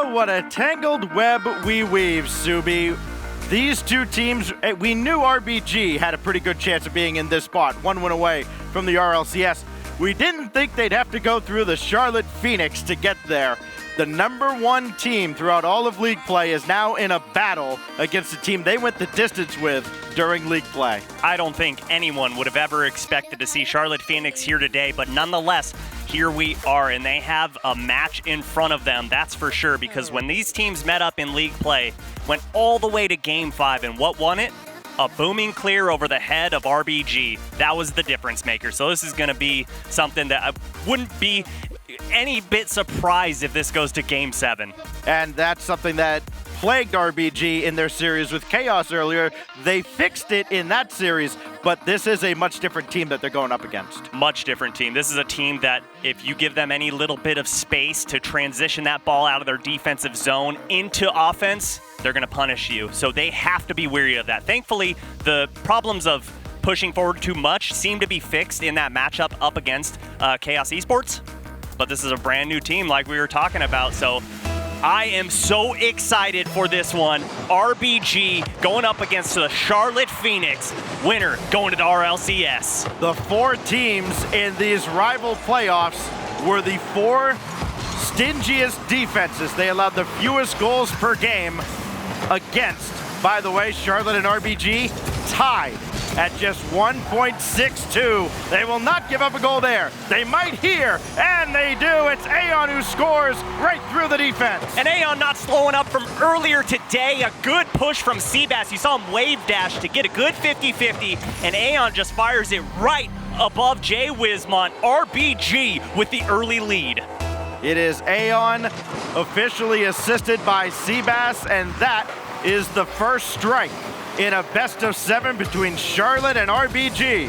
Oh, what a tangled web we weave, Subi. These two teams, we knew RBG had a pretty good chance of being in this spot, one win away from the RLCS. We didn't think they'd have to go through the Charlotte Phoenix to get there. The #1 team throughout all of league play is now in a battle against the team they went the distance with during league play. I don't think anyone would have ever expected to see Charlotte Phoenix here today, but nonetheless, here we are, and they have a match in front of them, that's for sure, because when these teams met up in league play, went all the way to Game 5, and what won it? A booming clear over the head of RBG. That was the difference maker. So this is going to be something that I wouldn't be any bit surprised if this goes to Game 7. And that's something that plagued RBG in their series with Chaos earlier. They fixed it in that series, but this is a much different team that they're going up against. Much different team. This is a team that if you give them any little bit of space to transition that ball out of their defensive zone into offense, they're going to punish you. So they have to be wary of that. Thankfully, the problems of pushing forward too much seem to be fixed in that matchup up against Chaos Esports. But this is a brand new team like we were talking about. So I am so excited for this one. RBG going up against the Charlotte Phoenix. Winner going to the RLCS. The 4 teams in these rival playoffs were the 4 stingiest defenses. They allowed the fewest goals per game against, by the way, Charlotte and RBG tied at just 1.62. They will not give up a goal there. They might here, and they do. It's Aeon who scores right through the defense. And Aeon not slowing up from earlier today. A good push from Seabass. You saw him wave dash to get a good 50-50, and Aeon just fires it right above Jay Wismont. RBG with the early lead. It is Aeon officially assisted by Seabass, and that is the first strike in a best-of-7 between Charlotte and RBG.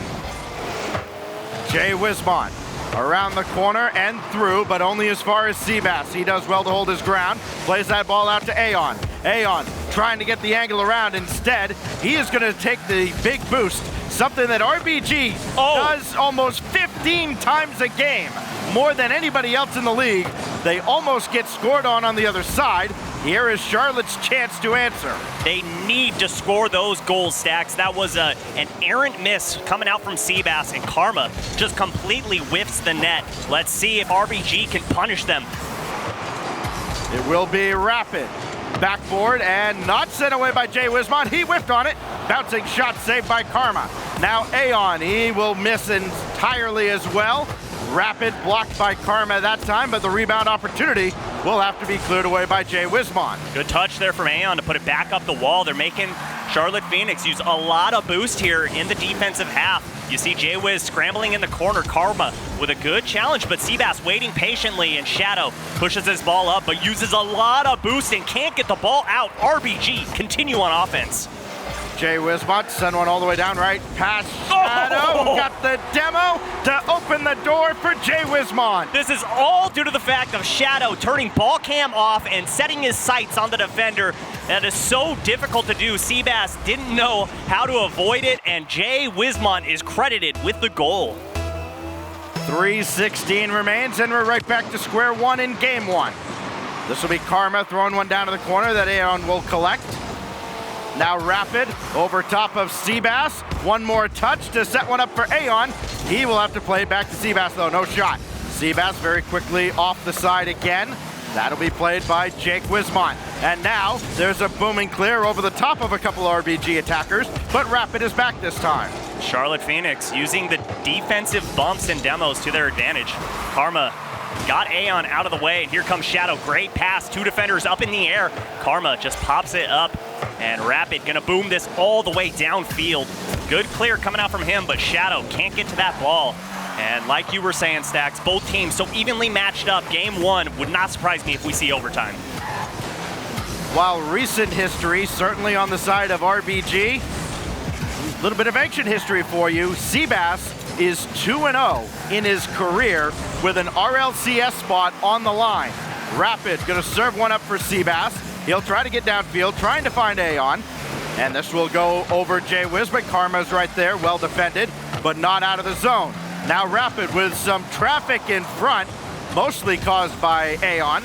Jay Wismont around the corner and through, but only as far as Seabass. He does well to hold his ground, plays that ball out to Aeon. Aeon trying to get the angle around. Instead, he is going to take the big boost, something that RBG does almost 15 times a game, more than anybody else in the league. They almost get scored on the other side. Here is Charlotte's chance to answer. They need to score those goals, Stacks. That was an errant miss coming out from Seabass, and Karma just completely whiffs the net. Let's see if RBG can punish them. It will be Rapid. Backboard and not sent away by Jay Wismont. He whiffed on it. Bouncing shot saved by Karma. Now Aeon, he will miss entirely as well. Rapid blocked by Karma that time, but the rebound opportunity will have to be cleared away by Jay Wismont. Good touch there from Aeon to put it back up the wall. They're making Charlotte Phoenix use a lot of boost here in the defensive half. You see Jay Wiz scrambling in the corner. Karma with a good challenge, but Seabass waiting patiently, and Shadow pushes his ball up, but uses a lot of boost and can't get the ball out. RBG continue on offense. Jay Wismont send one all the way down right past Shadow. Got the demo to open the door for Jay Wismont. This is all due to the fact of Shadow turning ball cam off and setting his sights on the defender. That is so difficult to do. Seabass didn't know how to avoid it, and Jay Wismont is credited with the goal. 3:16 remains, and we're right back to square one in game 1. This will be Karma throwing one down to the corner that Aeon will collect. Now Rapid over top of Seabass. One more touch to set one up for Aeon. He will have to play it back to Seabass though, no shot. Seabass very quickly off the side again. That'll be played by Jake Wismont. And now there's a booming clear over the top of a couple RBG attackers, but Rapid is back this time. Charlotte Phoenix using the defensive bumps and demos to their advantage. Karma got Aeon out of the way, and here comes Shadow. Great pass, 2 defenders up in the air. Karma just pops it up, and Rapid gonna boom this all the way downfield. Good clear coming out from him, but Shadow can't get to that ball. And like you were saying, Stacks, both teams so evenly matched up. Game 1 would not surprise me if we see overtime. While recent history certainly on the side of RBG, a little bit of ancient history for you. Seabass is 2-0 in his career with an RLCS spot on the line. Rapid gonna serve one up for Seabass. He'll try to get downfield, trying to find Aeon. And this will go over Jay Wiz, but Karma's right there, well defended, but not out of the zone. Now Rapid with some traffic in front. mostly caused by Aeon.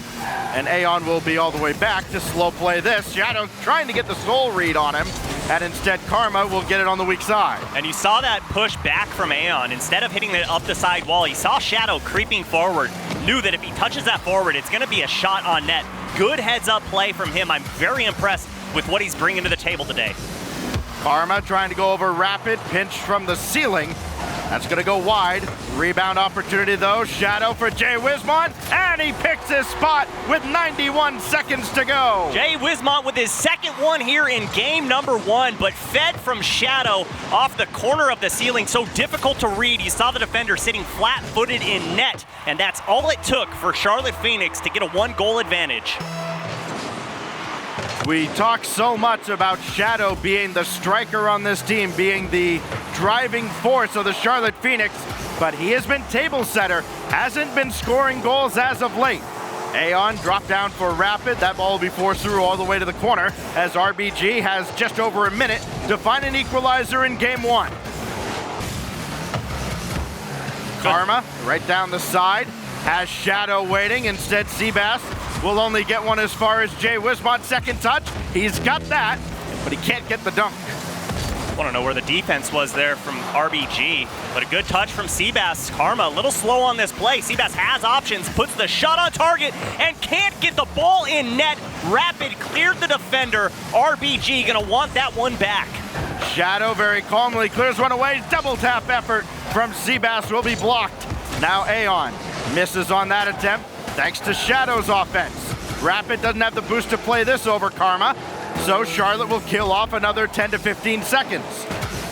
And Aeon will be all the way back to slow play this. Shadow trying to get the soul read on him, and instead Karma will get it on the weak side. And you saw that push back from Aeon. Instead of hitting it up the side wall, he saw Shadow creeping forward, knew that if he touches that forward, it's going to be a shot on net. Good heads-up play from him. I'm very impressed with what he's bringing to the table today. Karma trying to go over Rapid, pinched from the ceiling. That's going to go wide. Rebound opportunity, though. Shadow for Jay Wismont, and he picks his spot with 91 seconds to go. Jay Wismont with his second one here in game number 1, but fed from Shadow off the corner of the ceiling. So difficult to read. You saw the defender sitting flat-footed in net, and that's all it took for Charlotte Phoenix to get a 1-goal advantage. We talk so much about Shadow being the striker on this team, being the driving force of the Charlotte Phoenix, but he has been table setter, hasn't been scoring goals as of late. Aeon dropped down for Rapid. That ball will be forced through all the way to the corner as RBG has just over a minute to find an equalizer in game 1. Karma right down the side, has Shadow waiting. Instead, Seabass will only get one as far as Jay Wismont's second touch. He's got that, but he can't get the dunk. I want to know where the defense was there from RBG, but a good touch from Seabass. Karma a little slow on this play. Seabass has options, puts the shot on target, and can't get the ball in net. Rapid cleared the defender. RBG gonna want that one back. Shadow very calmly clears one away. Double tap effort from Seabass will be blocked. Now Aeon misses on that attempt, thanks to Shadow's offense. Rapid doesn't have the boost to play this over Karma, so Charlotte will kill off another 10 to 15 seconds.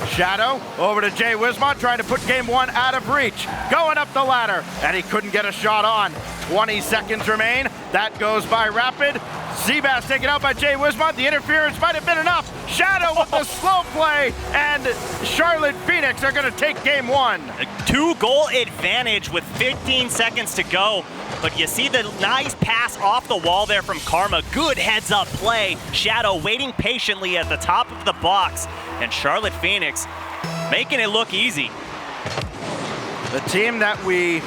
Shadow over to Jay Wismont, trying to put game 1 out of reach. Going up the ladder, and he couldn't get a shot on. 20 seconds remain. That goes by Rapid. Seabass taken out by Jay Wismont. The interference might have been enough. Shadow with the slow play, and Charlotte Phoenix are going to take game 1. A 2-goal advantage with 15 seconds to go. But you see the nice pass off the wall there from Karma. Good heads-up play. Shadow waiting patiently at the top of the box. And Charlotte Phoenix making it look easy. The team that we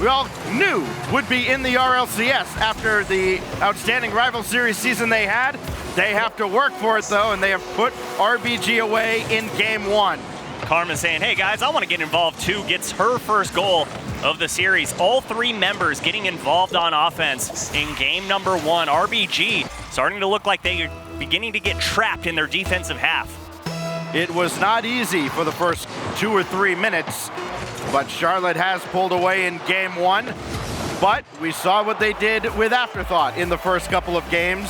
all knew would be in the RLCS after the outstanding rival series season they had. They have to work for it, though, and they have put RBG away in game 1. Karma saying, hey guys, I want to get involved too. Gets her first goal of the series. All 3 members getting involved on offense in game number 1. RBG starting to look like they are beginning to get trapped in their defensive half. It was not easy for the first 2 or 3 minutes, but Charlotte has pulled away in game 1. But we saw what they did with Afterthought in the first couple of games.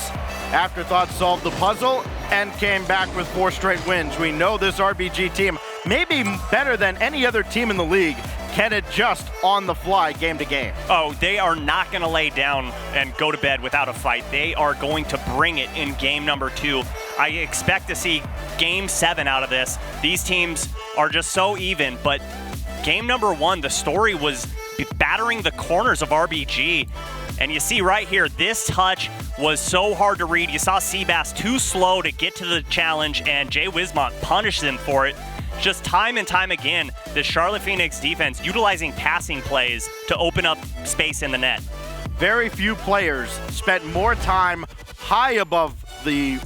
Afterthought solved the puzzle and came back with 4 straight wins. We know this RBG team, maybe better than any other team in the league, can adjust on the fly game to game. Oh, they are not going to lay down and go to bed without a fight. They are going to bring it in game number 2. I expect to see game 7 out of this. These teams are just so even, but game number 1, the story was battering the corners of RBG. And you see right here, this touch was so hard to read. You saw Seabass too slow to get to the challenge, and Jay Wismont punished him for it. Just time and time again, the Charlotte Phoenix defense utilizing passing plays to open up space in the net. Very few players spent more time high above the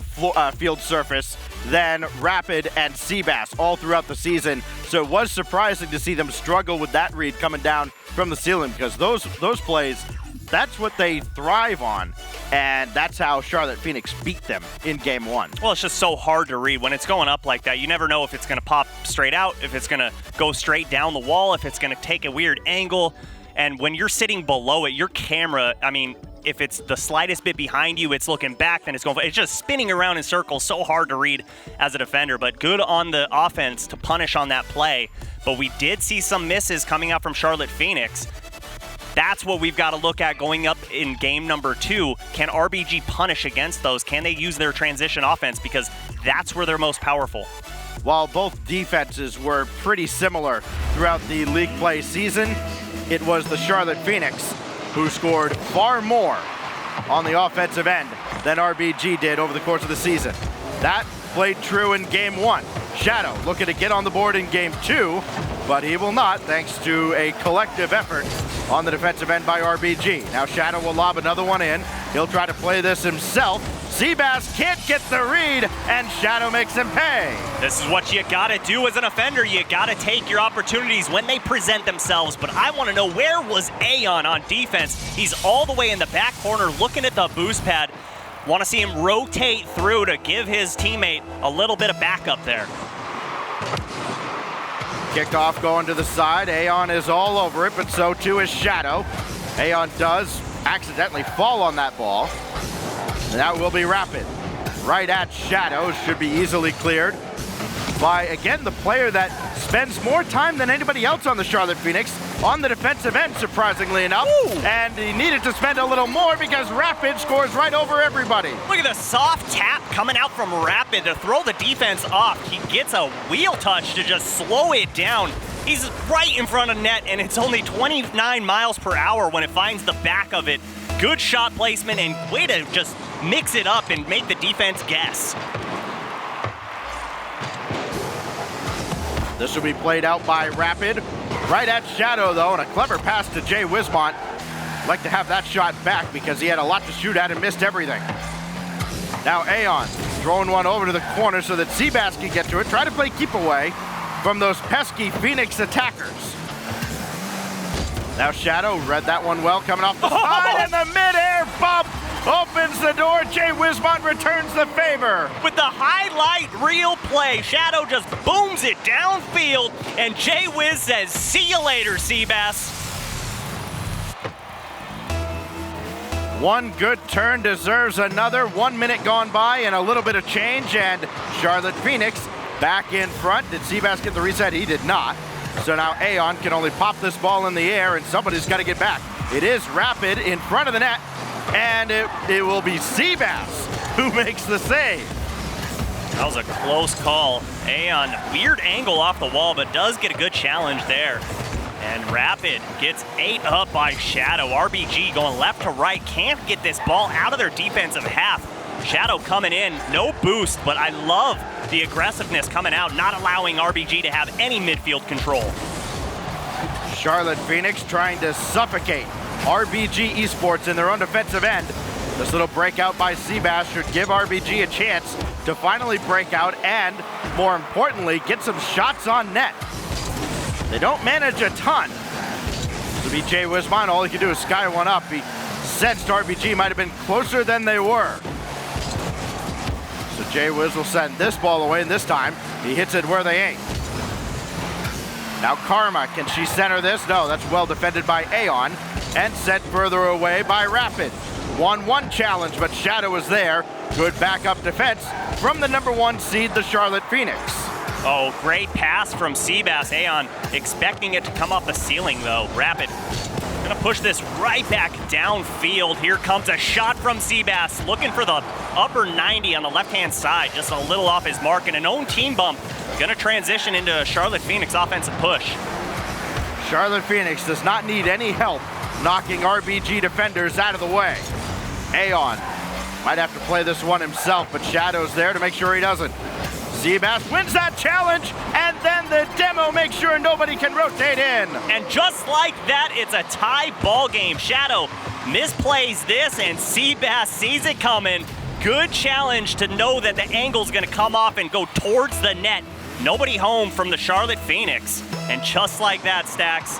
field surface than Rapid and Seabass all throughout the season. So it was surprising to see them struggle with that read coming down from the ceiling, because those plays, that's what they thrive on, and that's how Charlotte Phoenix beat them in game 1. Well, it's just so hard to read. When it's going up like that, you never know if it's going to pop straight out, if it's going to go straight down the wall, if it's going to take a weird angle. And when you're sitting below it, your camera, I mean, if it's the slightest bit behind you, it's looking back, then it's just spinning around in circles. So hard to read as a defender, but good on the offense to punish on that play. But we did see some misses coming out from Charlotte Phoenix. That's what we've got to look at going up in game number 2. Can RBG punish against those? Can they use their transition offense? Because that's where they're most powerful. While both defenses were pretty similar throughout the league play season, it was the Charlotte Phoenix who scored far more on the offensive end than RBG did over the course of the season. That played true in game 1. Shadow looking to get on the board in game 2, but he will not thanks to a collective effort on the defensive end by RBG. Now Shadow will lob another one in. He'll try to play this himself. Seabass can't get the read, and Shadow makes him pay. This is what you gotta do as an offender. You gotta take your opportunities when they present themselves. But I wanna know, where was Aeon on defense? He's all the way in the back corner looking at the boost pad. Want to see him rotate through to give his teammate a little bit of backup there. Kickoff going to the side. Aeon is all over it, but so too is Shadow. Aeon does accidentally fall on that ball. And that will be Rapid. Right at Shadow, should be easily cleared by, again, the player that spends more time than anybody else on the Charlotte Phoenix on the defensive end, surprisingly enough. Ooh. And he needed to spend a little more because Rapid scores right over everybody. Look at the soft tap coming out from Rapid to throw the defense off. He gets a wheel touch to just slow it down. He's right in front of net, and it's only 29 miles per hour when it finds the back of it. Good shot placement and way to just mix it up and make the defense guess. This will be played out by Rapid. Right at Shadow, though, and a clever pass to Jay Wismont. Like to have that shot back because he had a lot to shoot at and missed everything. Now Aeon throwing one over to the corner so that Seabass can get to it. Try to play keep away from those pesky Phoenix attackers. Now Shadow read that one well, coming off the side, and the mid-air bump opens the door. Jay Wismont returns the favor. With the highlight reel play, Shadow just booms it downfield, and Jay Wiz says, "See you later, Seabass." One good turn deserves another. 1 minute gone by and a little bit of change, and Charlotte Phoenix back in front. Did Seabass get the reset? He did not. So now Aeon can only pop this ball in the air, and somebody's got to get back. It is Rapid in front of the net, and it will be Seabass who makes the save. That was a close call. Aeon, weird angle off the wall, but does get a good challenge there. And Rapid gets ate up by Shadow. RBG going left to right, can't get this ball out of their defensive half. Shadow coming in, no boost, but I love the aggressiveness coming out, not allowing RBG to have any midfield control. Charlotte Phoenix trying to suffocate RBG Esports in their own defensive end. This little breakout by Seabass should give RBG a chance to finally break out and, more importantly, get some shots on net. They don't manage a ton. To be Jay Wismont, all he can do is sky one up. He sensed RBG might have been closer than they were. So Jay Wiz will send this ball away, and this time he hits it where they ain't. Now Karma, can she center this? No, that's well defended by Aeon and sent further away by Rapid. 1-1 challenge, but Shadow is there. Good backup defense from the #1 seed, the Charlotte Phoenix. Oh, great pass from Seabass. Aeon expecting it to come off the ceiling, though. Rapid gonna push this right back downfield. Here comes a shot from Seabass, looking for the upper 90 on the left-hand side, just a little off his mark, and an own team bump. Gonna transition into a Charlotte Phoenix offensive push. Charlotte Phoenix does not need any help knocking RBG defenders out of the way. Aeon might have to play this one himself, but Shadow's there to make sure he doesn't. Seabass wins that challenge, and then the demo makes sure nobody can rotate in. And just like that, it's a tie ball game. Shadow misplays this, and Seabass sees it coming. Good challenge to know that the angle's gonna come off and go towards the net. Nobody home from the Charlotte Phoenix. And just like that, Stacks,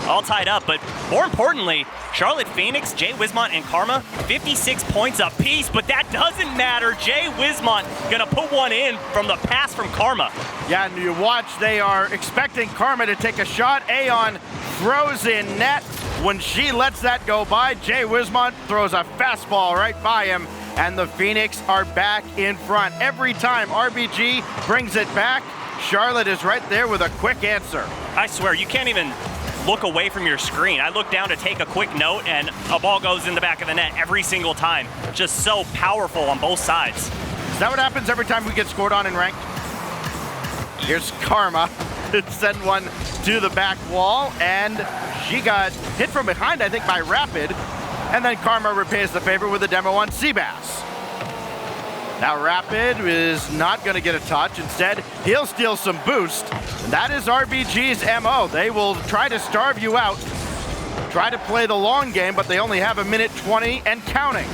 all tied up. But more importantly, Charlotte Phoenix, Jay Wismont, and Karma, 56 points apiece, but that doesn't matter. Jay Wismont gonna put one in from the pass from Karma. Yeah, and you watch, they are expecting Karma to take a shot. Aeon throws in net. When she lets that go by, Jay Wismont throws a fastball right by him, and the Phoenix are back in front. Every time RBG brings it back, Charlotte is right there with a quick answer. I swear, you can't even look away from your screen. I look down to take a quick note, and a ball goes in the back of the net every single time. Just so powerful on both sides. Is that what happens every time we get scored on in ranked? Here's Karma. Send one to the back wall, and she got hit from behind, I think, by Rapid. And then Karma repays the favor with a demo on Seabass. Now Rapid is not going to get a touch. Instead, he'll steal some boost. And that is RBG's MO. They will try to starve you out, try to play the long game, but they only have a minute 20 and counting.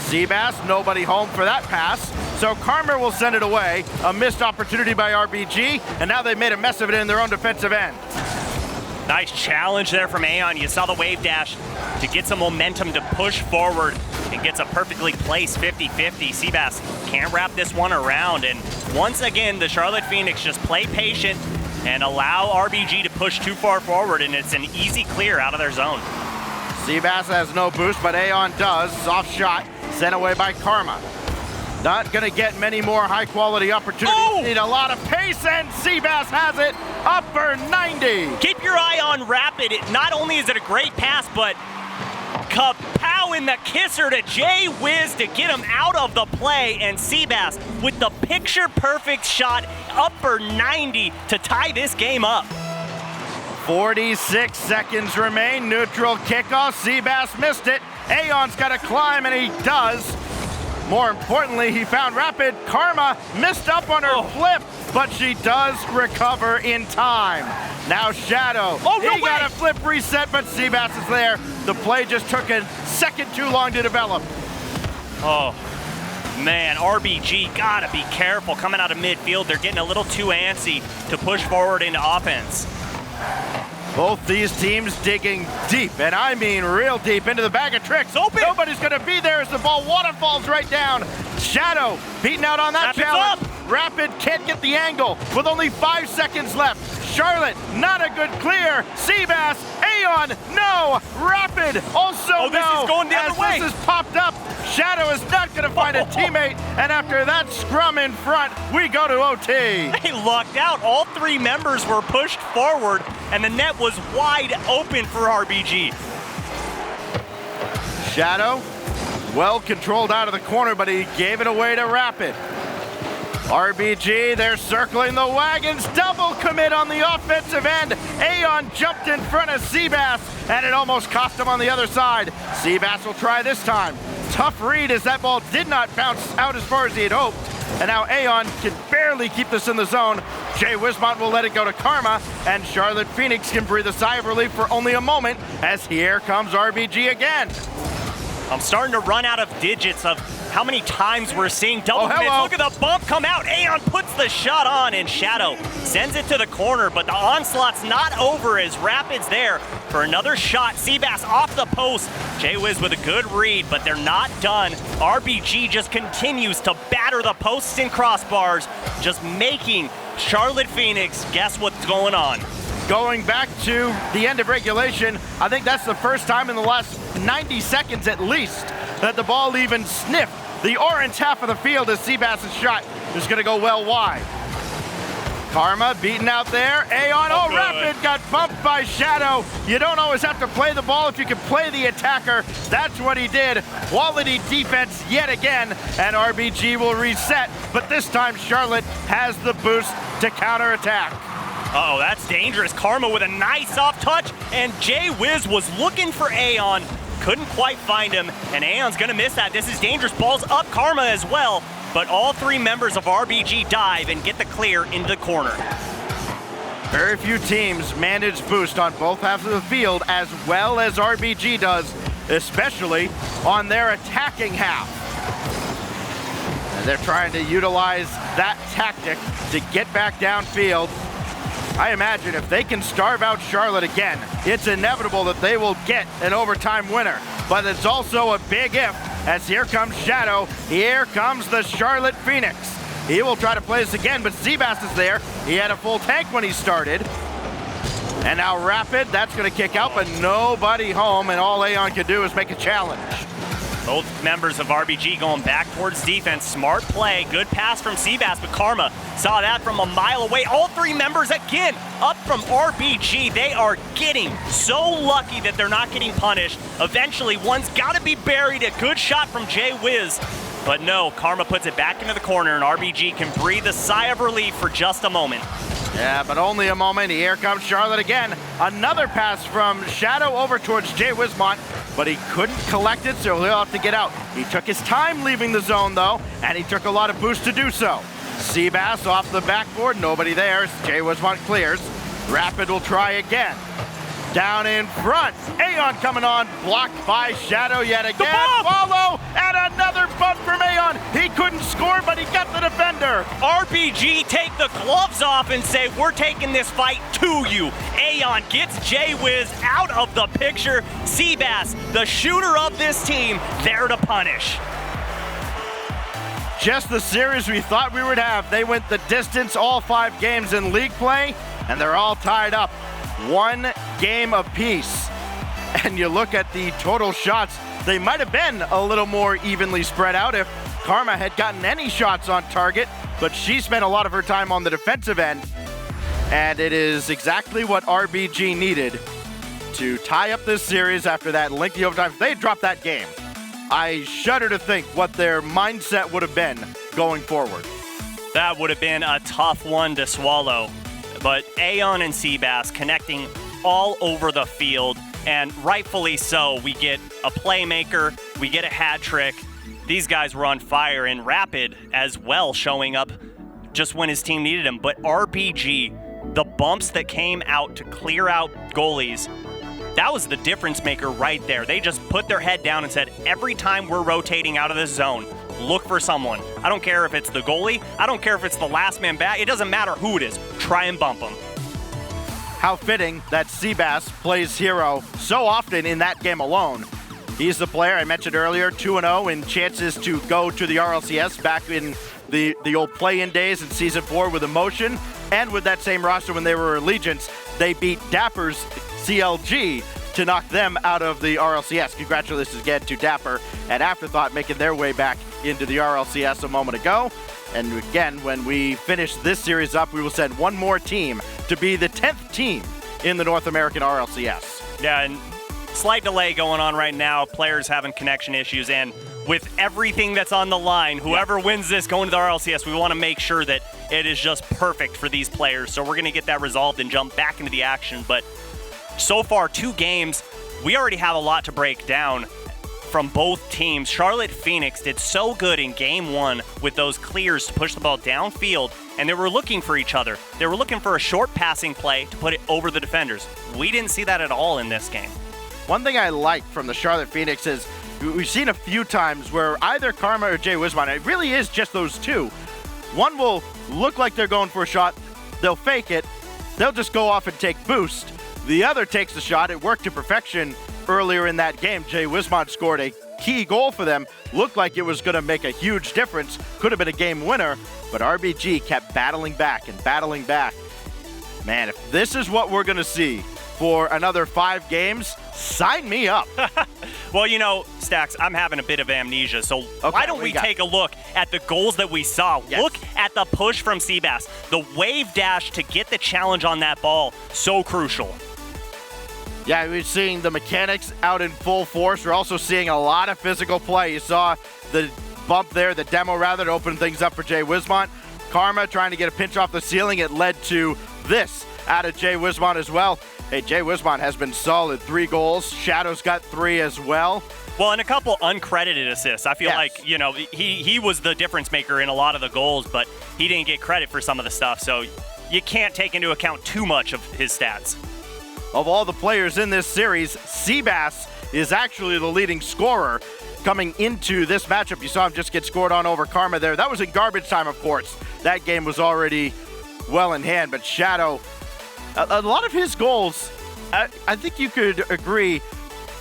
Seabass, nobody home for that pass. So Karma will send it away. A missed opportunity by RBG, and now they've made a mess of it in their own defensive end. Nice challenge there from Aeon. You saw the wave dash to get some momentum to push forward and gets a perfectly placed 50-50. Seabass can't wrap this one around. And once again, the Charlotte Phoenix just play patient and allow RBG to push too far forward, and it's an easy clear out of their zone. Seabass has no boost, but Aeon does. Soft shot sent away by Karma. Not gonna get many more high quality opportunities. Oh! Need a lot of pace, and Seabass has it up for 90. Keep your eye on Rapid. Not only is it a great pass, but kapow in the kisser to Jay Wiz to get him out of the play, and Seabass with the picture perfect shot up for 90 to tie this game up. 46 seconds remain. Neutral kickoff. Seabass missed it. Aeon's got to climb, and he does. More importantly, he found Rapid. Karma missed up on her flip, but she does recover in time. Now Shadow. Oh, no he got way. a flip reset, but Seabass is there. The play just took a second too long to develop. Oh, man, RBG gotta be careful coming out of midfield. They're getting a little too antsy to push forward into offense. Both these teams digging deep, and I mean real deep, into the bag of tricks. Open. Nobody's gonna be there as the ball waterfalls right down. Shadow beating out on that Rapid's challenge. up. Rapid can't get the angle with only 5 seconds left. Charlotte, not a good clear. Seabass, Aeon, no. Rapid, also Oh, this no. is going the other as way. This is popped up. Shadow is not gonna find a teammate, and after that scrum in front, we go to OT. They lucked out. All 3 members were pushed forward, and the net was wide open for RBG. Shadow, well controlled out of the corner, but he gave it away to Rapid. RBG, they're circling the wagons. Double commit on the offensive end. Aeon jumped in front of Seabass, and it almost cost him on the other side. Seabass will try this time. Tough read as that ball did not bounce out as far as he had hoped. And now Aeon can barely keep this in the zone. Jay Wismont will let it go to Karma, and Charlotte Phoenix can breathe a sigh of relief for only a moment, as here comes RBG again. I'm starting to run out of digits of how many times we're seeing double commits. hello. Look at the bump come out. Aeon puts the shot on, and Shadow sends it to the corner, but the onslaught's not over as Rapid's there for another shot. Seabass off the post. Jay Wiz with a good read, but they're not done. RBG just continues to batter the posts and crossbars, just making Charlotte Phoenix guess what's going on. Going back to the end of regulation, I think that's the first time in the last 90 seconds at least that the ball even sniffed the orange half of the field as Seabass's shot is going to go well wide. Karma beaten out there. Aeon, Oh, good. Rapid got bumped by Shadow. You don't always have to play the ball if you can play the attacker. That's what he did. Quality defense yet again, and RBG will reset, but this time Charlotte has the boost to counterattack. Uh-oh, that's dangerous. Karma with a nice off touch, and Jay Wiz was looking for Aeon, couldn't quite find him, and Aeon's gonna miss that. This is dangerous. Ball's up Karma as well, but all 3 members of RBG dive and get the clear into the corner. Very few teams manage boost on both halves of the field as well as RBG does, especially on their attacking half. And they're trying to utilize that tactic to get back downfield. I imagine if they can starve out Charlotte again, it's inevitable that they will get an overtime winner. But it's also a big if, as here comes Shadow, here comes the Charlotte Phoenix. He will try to play this again, but Seabass is there. He had a full tank when he started. And now Rapid, that's gonna kick out, but nobody home, and all Aeon can do is make a challenge. Both members of RBG going back towards defense. Smart play, good pass from Seabass, but Karma saw that from a mile away. All 3 members again up from RBG. They are getting so lucky that they're not getting punished. Eventually, one's gotta be buried. A good shot from Jay Wiz, but no, Karma puts it back into the corner, and RBG can breathe a sigh of relief for just a moment. Yeah, but only a moment. Here comes Charlotte again. Another pass from Shadow over towards Jay Wismont. but he couldn't collect it, so he'll have to get out. He took his time leaving the zone, though, and he took a lot of boost to do so. Seabass off the backboard, nobody there. Jay Wismont clears. Rapid will try again. Down in front, Aeon coming on, blocked by Shadow yet again. Follow, and another bump from Aeon. He couldn't score, but he got the defender. RBG take the gloves off and say, we're taking this fight to you. Aeon gets J-Wiz out of the picture. Seabass, the shooter of this team, there to punish. Just the series we thought we would have. They went the distance all 5 games in league play, and they're all tied up. 1 game apiece. And you look at the total shots, they might have been a little more evenly spread out if Karma had gotten any shots on target, but she spent a lot of her time on the defensive end. And it is exactly what RBG needed to tie up this series after that lengthy overtime. If they had dropped that game, I shudder to think what their mindset would have been going forward. That would have been a tough one to swallow. But Aeon and Seabass connecting all over the field, and rightfully so. We get a playmaker, we get a hat trick. These guys were on fire, and Rapid as well showing up just when his team needed him. But RBG, the bumps that came out to clear out goalies, that was the difference maker right there. They just put their head down and said, every time we're rotating out of this zone, look for someone. I don't care if it's the goalie. I don't care if it's the last man back. It doesn't matter who it is. Try and bump them. How fitting that Seabass plays hero so often in that game alone. He's the player I mentioned earlier, 2-0 in chances to go to the RLCS back in the old play-in days in Season 4 with Emotion, and with that same roster when they were Allegiance, they beat Dapper's CLG to knock them out of the RLCS. Congratulations again to Dapper and Afterthought making their way back into the RLCS a moment ago. And again, when we finish this series up, we will send one more team to be the 10th team in the North American RLCS. Yeah, and slight delay going on right now. Players having connection issues, and with everything that's on the line, whoever wins this going to the RLCS, we want to make sure that it is just perfect for these players. So we're going to get that resolved and jump back into the action. But so far, 2 games, we already have a lot to break down from both teams. Charlotte Phoenix did so good in game 1 with those clears to push the ball downfield, and they were looking for each other. They were looking for a short passing play to put it over the defenders. We didn't see that at all in this game. One thing I like from the Charlotte Phoenix is we've seen a few times where either Karma or Jay Wismont, it really is just those two. One will look like they're going for a shot, they'll fake it, they'll just go off and take boost. The other takes the shot. It worked to perfection earlier in that game. Jay Wismont scored a key goal for them. Looked like it was going to make a huge difference. Could have been a game winner, but RBG kept battling back and battling back. Man, if this is what we're going to see for another 5 games, sign me up. Well, you know, Stacks, I'm having a bit of amnesia, so why don't we take a look at the goals that we saw? Yes. Look at the push from Seabass. The wave dash to get the challenge on that ball, so crucial. Yeah, we're seeing the mechanics out in full force. We're also seeing a lot of physical play. You saw the bump there, the demo rather, to open things up for Jay Wismont. Karma trying to get a pinch off the ceiling. It led to this out of Jay Wismont as well. Hey, Jay Wismont has been solid. 3 goals. Shadow's got 3 as well. Well, and a couple uncredited assists. I feel like, you know, he was the difference maker in a lot of the goals, but he didn't get credit for some of the stuff. So you can't take into account too much of his stats. Of all the players in this series, Seabass is actually the leading scorer coming into this matchup. You saw him just get scored on over Karma there. That was in garbage time, of course. That game was already well in hand, but Shadow, a lot of his goals, I think you could agree,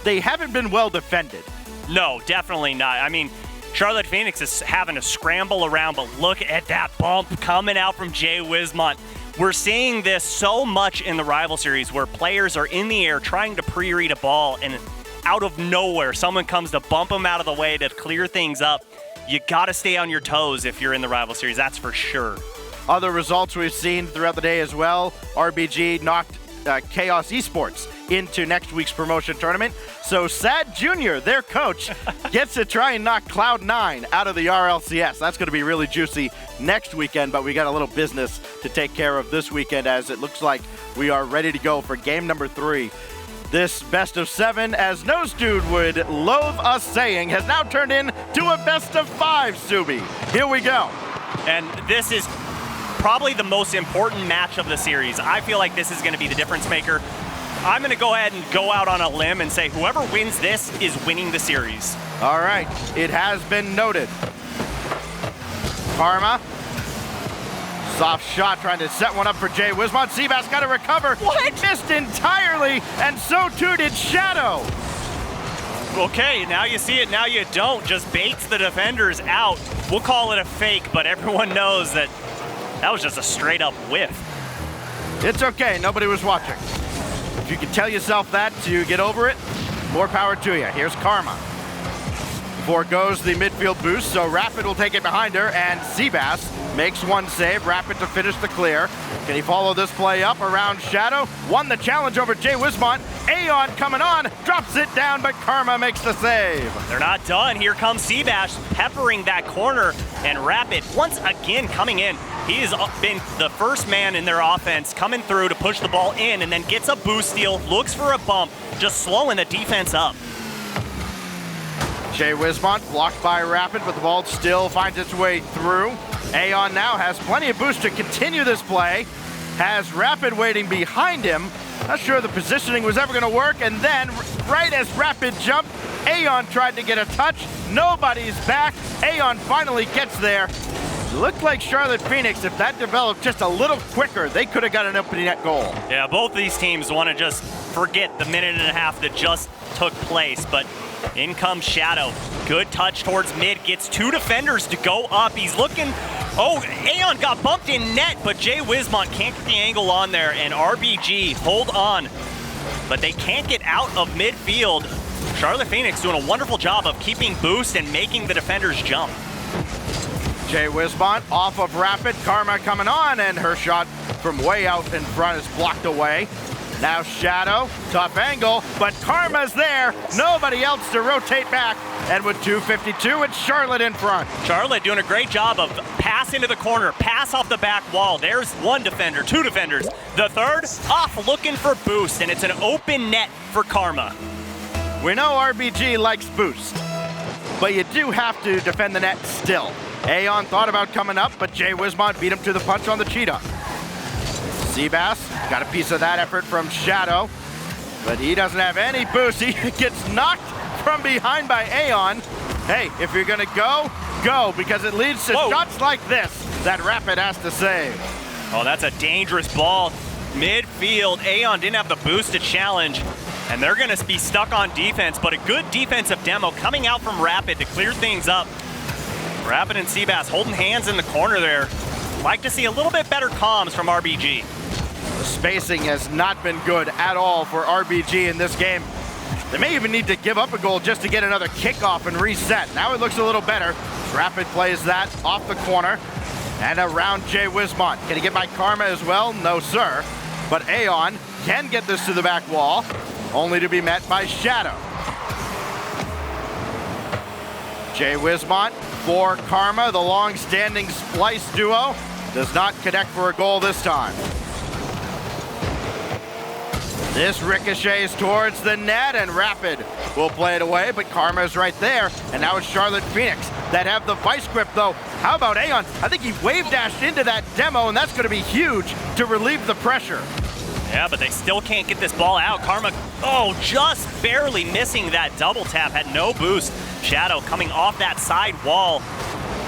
they haven't been well defended. No, definitely not. I mean, Charlotte Phoenix is having to scramble around, but look at that bump coming out from Jay Wismont. We're seeing this so much in the rival series where players are in the air trying to pre-read a ball, and out of nowhere, someone comes to bump them out of the way to clear things up. You got to stay on your toes if you're in the rival series, that's for sure. Other results we've seen throughout the day as well. RBG knocked Chaos Esports into next week's promotion tournament. So Sad Jr., their coach, gets to try and knock Cloud9 out of the RLCS. That's going to be really juicy next weekend, but we got a little business to take care of this weekend as it looks like we are ready to go for game number 3. This best of 7, as Nose Dude would loathe us saying, has now turned into a best of 5, Subi. Here we go. And this is probably the most important match of the series. I feel like this is going to be the difference maker. I'm going to go ahead and go out on a limb and say whoever wins this is winning the series. All right, it has been noted. Karma. Soft shot trying to set one up for Jay Wismont. Seabass got to recover. What? Missed entirely, and so too did Shadow. Okay, now you see it, now you don't. Just baits the defenders out. We'll call it a fake, but everyone knows that that was just a straight up whiff. It's okay, nobody was watching. If you can tell yourself that to get over it, more power to you. Here's Karma. Foregoes the midfield boost, so Rapid will take it behind her, and Seabass makes one save. Rapid to finish the clear. Can he follow this play up around Shadow? Won the challenge over Jay Wismont. Aeon coming on, drops it down, but Karma makes the save. They're not done. Here comes Seabass peppering that corner, and Rapid once again coming in. He has been the first man in their offense coming through to push the ball in, and then gets a boost steal, looks for a bump, just slowing the defense up. Jay Wismont blocked by Rapid, but the ball still finds its way through. Aeon now has plenty of boost to continue this play. Has Rapid waiting behind him. Not sure the positioning was ever going to work, and then right as Rapid jumped, Aeon tried to get a touch. Nobody's back. Aeon finally gets there. Looked like Charlotte Phoenix, if that developed just a little quicker, they could have got an opening net goal. Yeah, both these teams want to just forget the minute and a half that just took place, but in comes Shadow. Good touch towards mid, gets 2 defenders to go up. He's looking, oh, Aeon got bumped in net, but Jay Wismont can't get the angle on there, and RBG hold on, but they can't get out of midfield. Charlotte Phoenix doing a wonderful job of keeping boost and making the defenders jump. Jay Wismont off of Rapid, Karma coming on, and her shot from way out in front is blocked away. Now Shadow, tough angle, but Karma's there. Nobody else to rotate back. And with 2:52, it's Charlotte in front. Charlotte doing a great job of pass into the corner, pass off the back wall. There's 1 defender, 2 defenders. The third off looking for boost, and it's an open net for Karma. We know RBG likes boost, but you do have to defend the net still. Aeon thought about coming up, but Jay Wismont beat him to the punch on the Cheetah. Seabass got a piece of that effort from Shadow, but he doesn't have any boost. He gets knocked from behind by Aeon. Hey, if you're gonna go, go, because it leads to shots like this that Rapid has to save. Oh, that's a dangerous ball. Midfield, Aeon didn't have the boost to challenge, and they're gonna be stuck on defense, but a good defensive demo coming out from Rapid to clear things up. Rapid and Seabass holding hands in the corner there. Like to see a little bit better comms from RBG. The spacing has not been good at all for RBG in this game. They may even need to give up a goal just to get another kickoff and reset. Now it looks a little better. Rapid plays that off the corner and around Jay Wismont. Can he get by Karma as well? No, sir. But Aeon can get this to the back wall, only to be met by Shadow. Jay Wismont for Karma, the long-standing splice duo, does not connect for a goal this time. This ricochets towards the net, and Rapid will play it away, but Karma's right there, and now it's Charlotte Phoenix that have the vice grip, though. How about Aeon? I think he wave dashed into that demo, and that's going to be huge to relieve the pressure. Yeah, but they still can't get this ball out. Karma, oh, just barely missing that double tap, had no boost. Shadow coming off that side wall.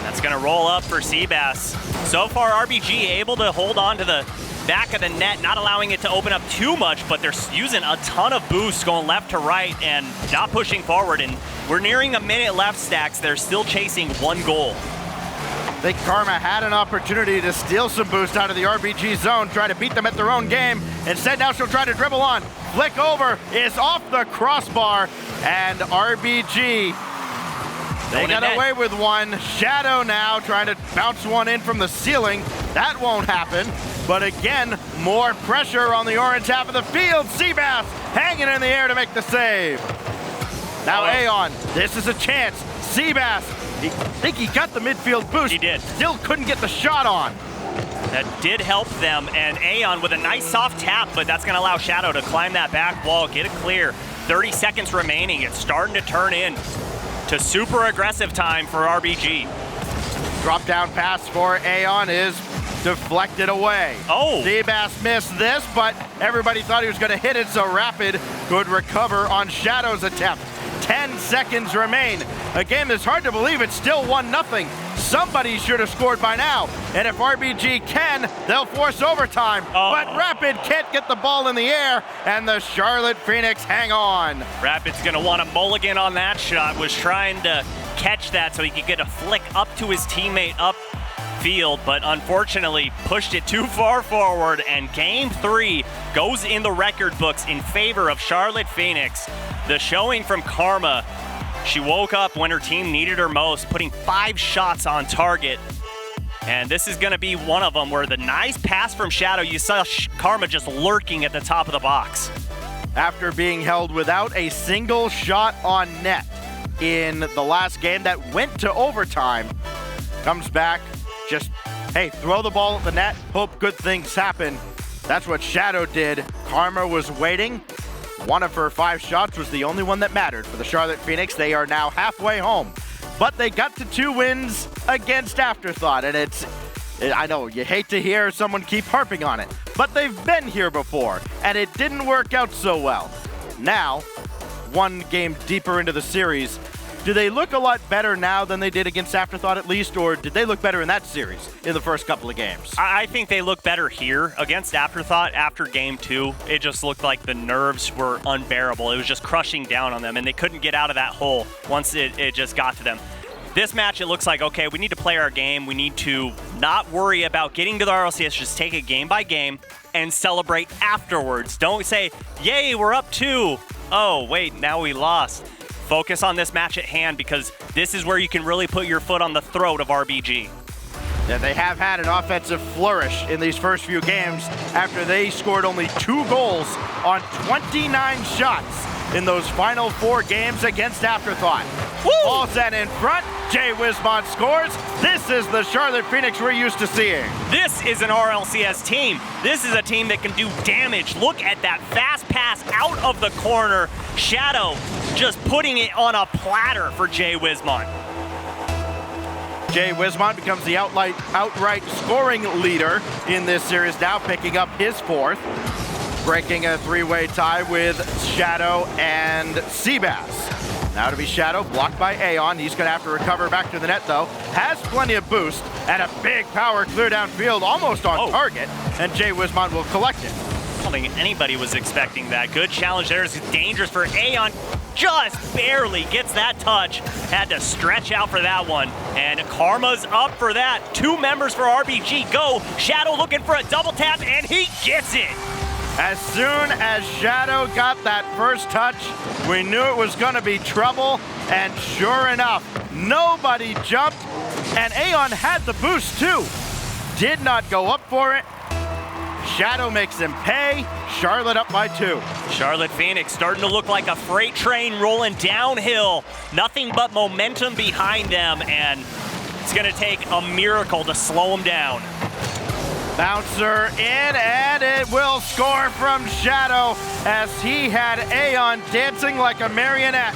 That's gonna roll up for Seabass. So far, RBG able to hold on to the back of the net, not allowing it to open up too much, but they're using a ton of boosts going left to right and not pushing forward. And we're nearing a minute left, Stacks. They're still chasing 1 goal. I think Karma had an opportunity to steal some boost out of the RBG zone, try to beat them at their own game. Instead, now she'll try to dribble on. Flick over is off the crossbar, and RBG, they got away with one. Shadow now trying to bounce one in from the ceiling. That won't happen. But again, more pressure on the orange half of the field. Seabass hanging in the air to make the save. Now Aeon, this is a chance. Seabass, I think he got the midfield boost. He did. Still couldn't get the shot on. That did help them, and Aeon with a nice soft tap, but that's going to allow Shadow to climb that back wall, get it clear. 30 seconds remaining. It's starting to turn in to super aggressive time for RBG. Drop down pass for Aeon is deflected away. Oh! Seabass missed this, but everybody thought he was going to hit it, so Rapid could recover on Shadow's attempt. 10 seconds remain. A game that's hard to believe it's still 1-0. Somebody should have scored by now. And if RBG can, they'll force overtime. But Rapid can't get the ball in the air, and the Charlotte Phoenix hang on. Rapid's gonna want a mulligan on that shot. Was trying to catch that so he could get a flick up to his teammate upfield, but unfortunately pushed it too far forward, and game 3 goes in the record books in favor of Charlotte Phoenix. The showing from Karma, she woke up when her team needed her most, putting 5 shots on target. And this is going to be one of them where the nice pass from Shadow, you saw Karma just lurking at the top of the box. After being held without a single shot on net in the last game that went to overtime, comes back, just, hey, throw the ball at the net, hope good things happen. That's what Shadow did. Karma was waiting. One of her 5 shots was the only one that mattered for the Charlotte Phoenix. They are now halfway home. But they got to 2 wins against Afterthought, and I know you hate to hear someone keep harping on it, but they've been here before, and it didn't work out so well. Now, 1 game deeper into the series, do they look a lot better now than they did against Afterthought at least, or did they look better in that series in the first couple of games? I think they look better here. Against Afterthought, after game 2, it just looked like the nerves were unbearable. It was just crushing down on them, and they couldn't get out of that hole once it just got to them. This match, it looks like, okay, we need to play our game. We need to not worry about getting to the RLCS, just take it game by game and celebrate afterwards. Don't say, yay, we're up 2. Oh, wait, now we lost. Focus on this match at hand, because this is where you can really put your foot on the throat of RBG. Yeah, they have had an offensive flourish in these first few games after they scored only 2 goals on 29 shots in those final 4 games against Afterthought. Ball sent in front, Jay Wismont scores. This is the Charlotte Phoenix we're used to seeing. This is an RLCS team. This is a team that can do damage. Look at that fast pass out of the corner. Shadow just putting it on a platter for Jay Wismont. Jay Wismont becomes the outright scoring leader in this series now, picking up his 4th, breaking a 3-way tie with Shadow and Seabass. Now to be Shadow, blocked by Aeon. He's going to have to recover back to the net, though. Has plenty of boost and a big power clear downfield, almost on target, and Jay Wismont will collect it. I don't think anybody was expecting that. Good challenge there. It's dangerous for Aeon. Just barely gets that touch. Had to stretch out for that one. And Karma's up for that. 2 members for RBG go. Shadow looking for a double tap, and he gets it. As soon as Shadow got that first touch, we knew it was going to be trouble, and sure enough, nobody jumped, and Aeon had the boost too. Did not go up for it. Shadow makes him pay. Charlotte up by 2. Charlotte Phoenix starting to look like a freight train rolling downhill. Nothing but momentum behind them, and it's going to take a miracle to slow them down. Bouncer in, and it will score from Shadow as he had Aeon dancing like a marionette.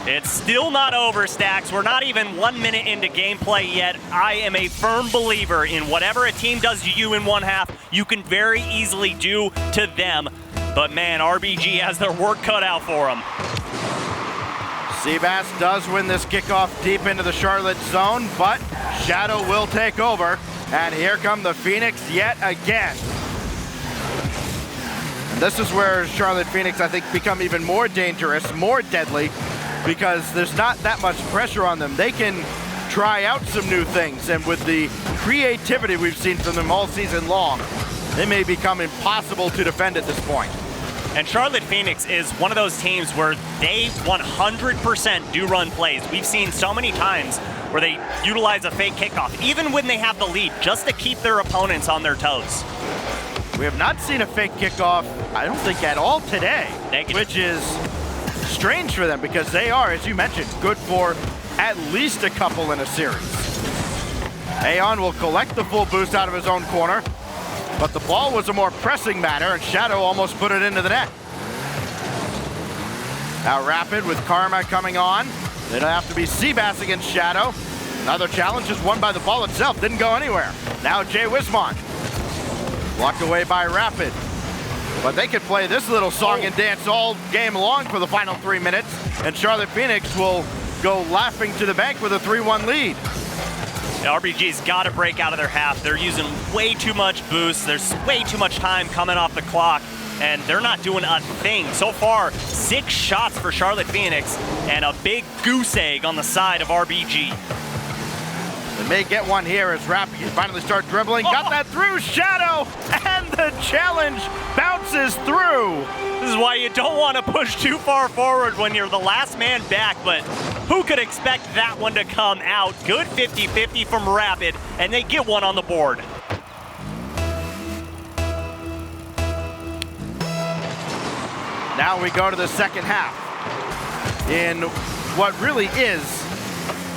It's still not over, Stacks. We're not even 1 minute into gameplay yet. I am a firm believer in whatever a team does to you in one half, you can very easily do to them. But man, RBG has their work cut out for them. Seabass does win this kickoff deep into the Charlotte zone, but Shadow will take over. And here come the Phoenix yet again. And this is where Charlotte Phoenix, I think, become even more dangerous, more deadly, because there's not that much pressure on them. They can try out some new things, and with the creativity we've seen from them all season long, they may become impossible to defend at this point. And Charlotte Phoenix is one of those teams where they 100% do run plays. We've seen so many times where they utilize a fake kickoff, even when they have the lead, just to keep their opponents on their toes. We have not seen a fake kickoff, I don't think, at all today, which is strange for them because they are, as you mentioned, good for at least a couple in a series. Aeon will collect the full boost out of his own corner, but the ball was a more pressing matter, and Shadow almost put it into the net. Now Rapid with Karma coming on. It'll have to be Seabass against Shadow. Another challenge is won by the ball itself. Didn't go anywhere. Now Jay Wismont. Blocked away by Rapid. But they could play this little song and dance all game long for the final 3 minutes. And Charlotte Phoenix will go laughing to the bank with a 3-1 lead. The RBG's got to break out of their half. They're using way too much boost. There's way too much time coming off the clock, and they're not doing a thing. So far, 6 shots for Charlotte Phoenix and a big goose egg on the side of RBG. They may get one here as Rapid can finally start dribbling. Got that through, Shadow, and the challenge bounces through. This is why you don't want to push too far forward when you're the last man back, but who could expect that one to come out? Good 50-50 from Rapid, and they get one on the board. Now we go to the second half in what really is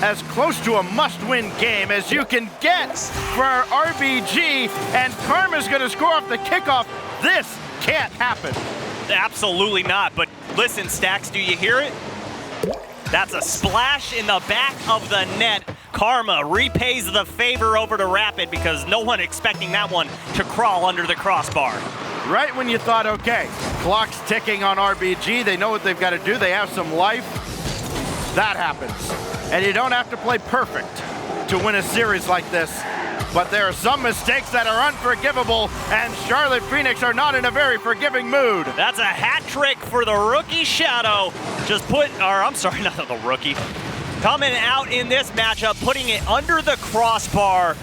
as close to a must-win game as you can get for RBG, and Karma's gonna score off the kickoff. This can't happen. Absolutely not, but listen, Stacks, do you hear it? That's a splash in the back of the net. Karma repays the favor over to Rapid because no one expecting that one to crawl under the crossbar. Right when you thought, okay, clock's ticking on RBG, they know what they've got to do, they have some life, that happens. And you don't have to play perfect to win a series like this, but there are some mistakes that are unforgivable, and Charlotte Phoenix are not in a very forgiving mood. That's a hat trick for the rookie Shadow. Not the rookie. Coming out in this matchup, putting it under the crossbar.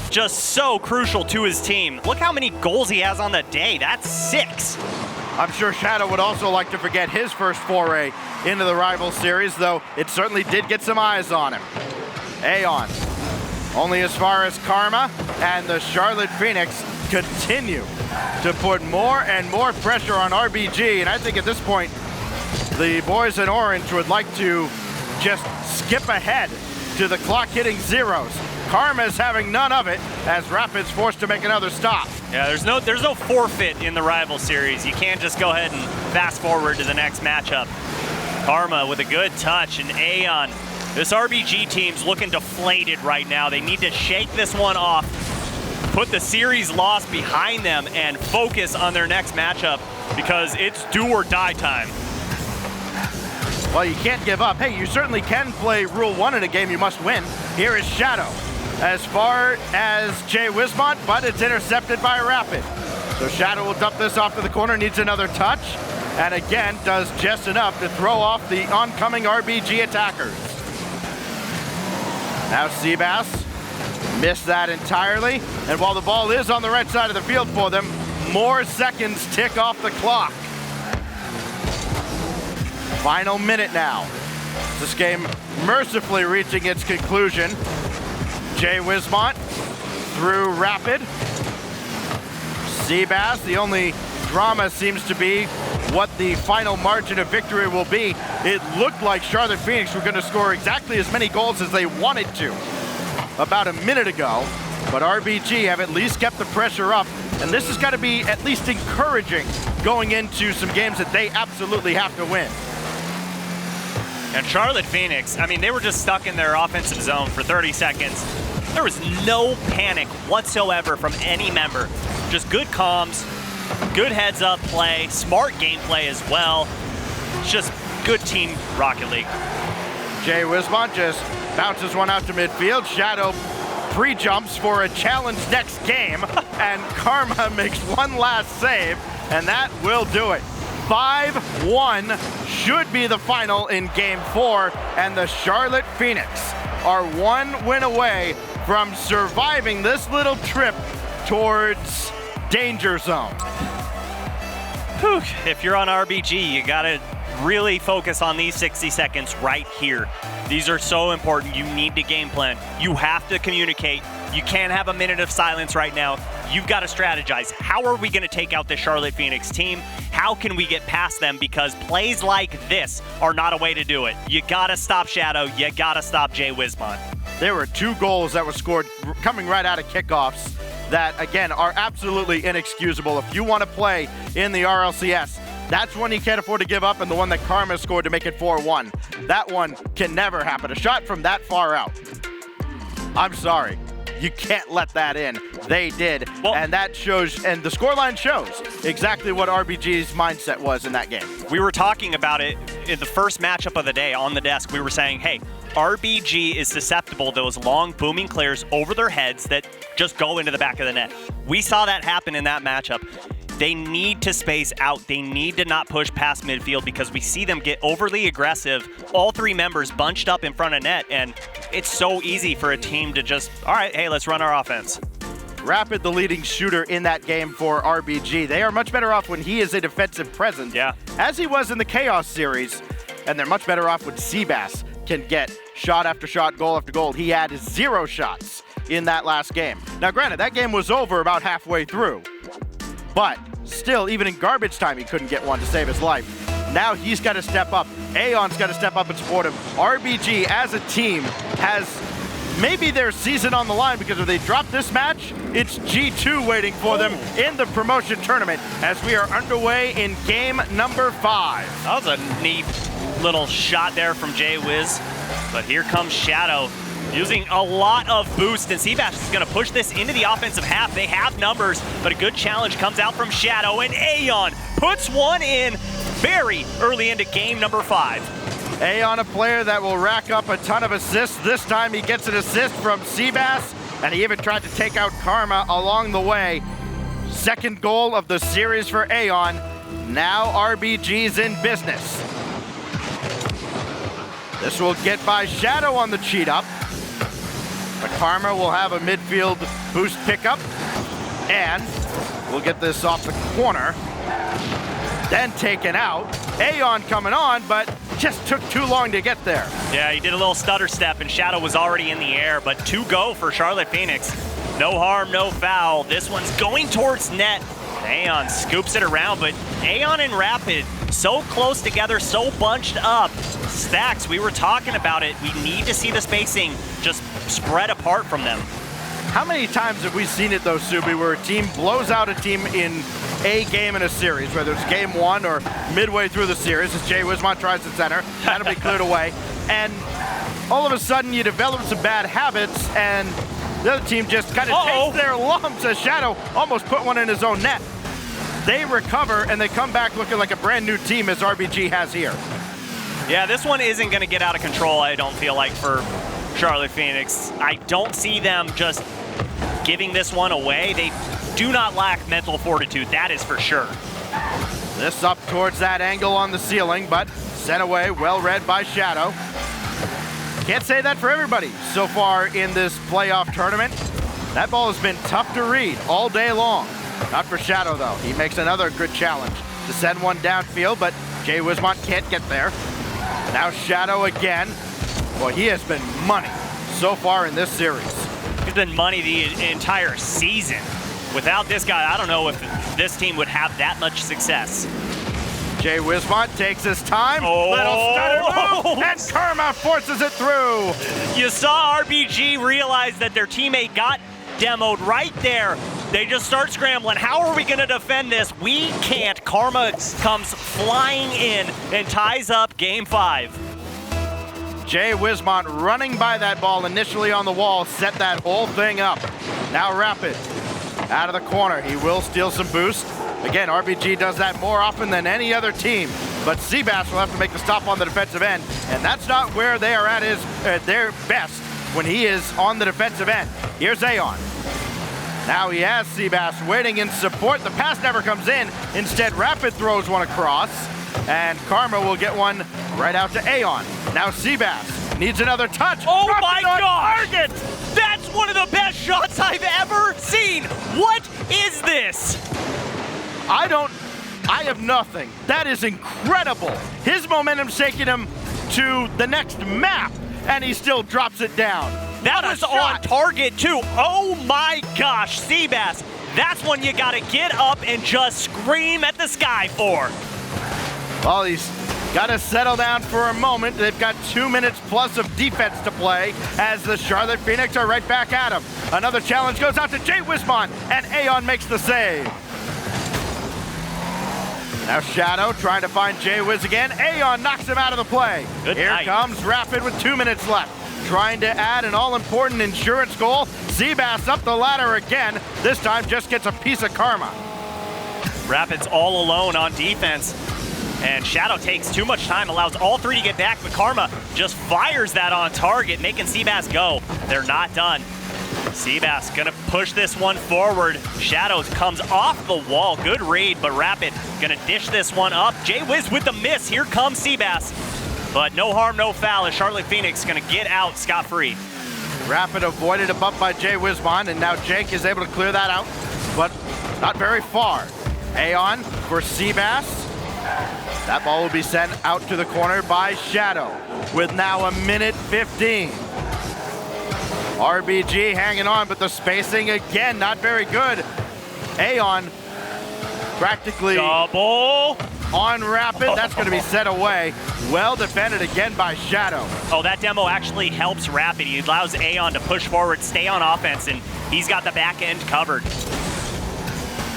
Just so crucial to his team. Look how many goals he has on the day. That's 6. I'm sure Shadow would also like to forget his first foray into the rival series, though it certainly did get some eyes on him. Aeon, only as far as Karma, and the Charlotte Phoenix continue to put more and more pressure on RBG, and I think at this point, the boys in orange would like to just skip ahead to the clock hitting zeros. Karma's having none of it as Rapid's forced to make another stop. Yeah, there's no forfeit in the rival series. You can't just go ahead and fast forward to the next matchup. Karma with a good touch, and Aeon. This RBG team's looking deflated right now. They need to shake this one off, put the series loss behind them, and focus on their next matchup because it's do or die time. Well, you can't give up. Hey, you certainly can play Rule 1 in a game you must win. Here is Shadow. As far as Jay Wismont, but it's intercepted by Rapid. So Shadow will dump this off to the corner, needs another touch, and again, does just enough to throw off the oncoming RBG attackers. Now Seabass missed that entirely, and while the ball is on the right side of the field for them, more seconds tick off the clock. Final minute now. This game mercifully reaching its conclusion. Jay Wismont through Rapid. Seabass, the only drama seems to be what the final margin of victory will be. It looked like Charlotte Phoenix were going to score exactly as many goals as they wanted to about a minute ago, but RBG have at least kept the pressure up, and this has got to be at least encouraging going into some games that they absolutely have to win. And Charlotte Phoenix, I mean, they were just stuck in their offensive zone for 30 seconds. There was no panic whatsoever from any member. Just good comms, good heads-up play, smart gameplay as well. It's just good team Rocket League. Jay Wismont just bounces one out to midfield. Shadow pre-jumps for a challenge next game, and Karma makes one last save, and that will do it. 5-1 should be the final in Game 4, and the Charlotte Phoenix are one win away from surviving this little trip towards Danger Zone. Whew. If you're on RBG, you gotta really focus on these 60 seconds right here. These are so important. You need to game plan. You have to communicate. You can't have a minute of silence right now. You've got to strategize. How are we going to take out the Charlotte Phoenix team? How can we get past them? Because plays like this are not a way to do it. You got to stop Shadow. You got to stop Jay Wismont. There were 2 goals that were scored coming right out of kickoffs that, again, are absolutely inexcusable. If you want to play in the RLCS, that's one you can't afford to give up, and the one that Karma scored to make it 4-1. That one can never happen. A shot from that far out. I'm sorry. You can't let that in. They did, and that shows, and the scoreline shows exactly what RBG's mindset was in that game. We were talking about it in the first matchup of the day on the desk. We were saying, hey, RBG is susceptible to those long booming clears over their heads that just go into the back of the net. We saw that happen in that matchup. They need to space out. They need to not push past midfield because we see them get overly aggressive. All 3 members bunched up in front of net, and it's so easy for a team to just, all right, hey, let's run our offense. Rapid, the leading shooter in that game for RBG. They are much better off when he is a defensive presence, as he was in the Chaos series, and they're much better off when Seabass can get shot after shot, goal after goal. He had 0 shots in that last game. Now, granted, that game was over about halfway through, but still, even in garbage time, he couldn't get one to save his life. Now he's got to step up. Aeon's got to step up and support him. RBG, as a team, has maybe their season on the line, because if they drop this match, it's G2 waiting for them in the promotion tournament as we are underway in game number 5. That was a neat little shot there from Jay Wiz, but here comes Shadow using a lot of boost, and Seabass is going to push this into the offensive half. They have numbers, but a good challenge comes out from Shadow, and Aeon puts one in very early into game number 5. Aeon, a player that will rack up a ton of assists. This time he gets an assist from Seabass, and he even tried to take out Karma along the way. Second goal of the series for Aeon. Now RBG's in business. This will get by Shadow on the cheat up. But Karma will have a midfield boost pickup, and we'll get this off the corner. Then taken out. Aeon coming on, but just took too long to get there. Yeah, he did a little stutter step, and Shadow was already in the air, but 2 go for Charlotte Phoenix. No harm, no foul. This one's going towards net. Aeon scoops it around, but Aeon and Rapid so close together, so bunched up. Stacks, we were talking about it. We need to see the spacing just spread apart from them. How many times have we seen it, though, Subi, where a team blows out a team in a game in a series, whether it's game 1 or midway through the series, as Jay Wismont tries to center, that'll be cleared away, and all of a sudden you develop some bad habits, and the other team just kind of takes their lumps, as Shadow almost put one in his own net. They recover, and they come back looking like a brand new team, as RBG has here. Yeah, this one isn't going to get out of control, I don't feel like, for Charlotte Phoenix. I don't see them just giving this one away. They do not lack mental fortitude, that is for sure. This up towards that angle on the ceiling, but sent away, well read by Shadow. Can't say that for everybody so far in this playoff tournament. That ball has been tough to read all day long. Not for Shadow, though. He makes another good challenge to send one downfield, but Jay Wismont can't get there. Now Shadow again. Boy, he has been money so far in this series. He's been money the entire season. Without this guy, I don't know if this team would have that much success. Jay Wismont takes his time. Little stutter move, and Karma forces it through. You saw RBG realize that their teammate got demoed right there. They just start scrambling. How are we going to defend this? We can't. Karma comes flying in and ties up game 5. Jay Wismont running by that ball initially on the wall, set that whole thing up. Now Rapid out of the corner. He will steal some boost. Again, RBG does that more often than any other team, but Seabass will have to make the stop on the defensive end, and that's not where they are at their best when he is on the defensive end. Here's Aeon. Now he has Seabass waiting in support. The pass never comes in. Instead, Rapid throws one across, and Karma will get one right out to Aeon. Now Seabass needs another touch. Oh my gosh! Target. That's one of the best shots I've ever seen. What is this? I have nothing. That is incredible. His momentum's taking him to the next map, and he still drops it down. That was on target too. Oh my gosh, Seabass. That's one you gotta get up and just scream at the sky for. Well, he's got to settle down for a moment. They've got 2 minutes plus of defense to play as the Charlotte Phoenix are right back at him. Another challenge goes out to Jay Wismont, and Aeon makes the save. Now Shadow trying to find Jay Wiz again. Aeon knocks him out of the play. Good Here night. comes Rapid with 2 minutes left. Trying to add an all-important insurance goal. Seabass up the ladder again. This time just gets a piece of karma. Rapid's all alone on defense. And Shadow takes too much time, allows all three to get back, but Karma just fires that on target, making Seabass go. They're not done. Seabass gonna push this one forward. Shadows comes off the wall. Good read, but Rapid gonna dish this one up. Jay Wiz with the miss. Here comes Seabass. But no harm, no foul as Charlotte Phoenix gonna get out scot-free. Rapid avoided a bump by Jay Wismont, and now Jake is able to clear that out, but not very far. Aeon for Seabass. That ball will be sent out to the corner by Shadow with now 1:15. RBG hanging on, but the spacing again, not very good. Aeon practically Double. on Rapid. That's going to be set away. Well defended again by Shadow. Oh, that demo actually helps Rapid. He allows Aeon to push forward, stay on offense, and he's got the back end covered.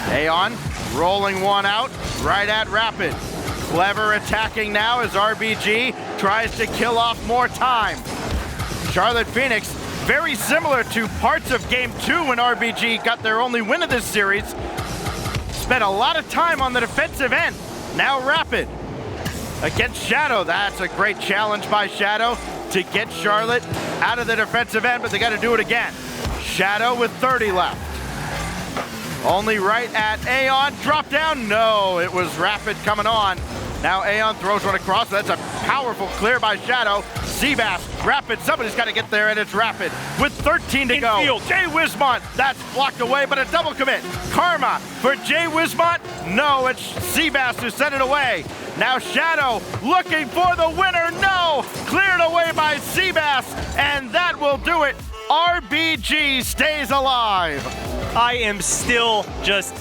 Aeon rolling one out right at Rapid. Clever attacking now as RBG tries to kill off more time. Charlotte Phoenix, very similar to parts of Game 2 when RBG got their only win of this series, spent a lot of time on the defensive end. Now Rapid against Shadow. That's a great challenge by Shadow to get Charlotte out of the defensive end, but they got to do it again. Shadow with 30 left. Only right at Aeon. Drop down? No, it was Rapid coming on. Now Aeon throws one across. That's a powerful clear by Shadow. Seabass, Rapid, somebody's got to get there, and it's Rapid with 13 to go. Infield. Jay Wismont, that's blocked away, but a double commit. Karma for Jay Wismont. No, it's Seabass who sent it away. Now Shadow looking for the winner. No, cleared away by Seabass, and that will do it. RBG stays alive. I am still just,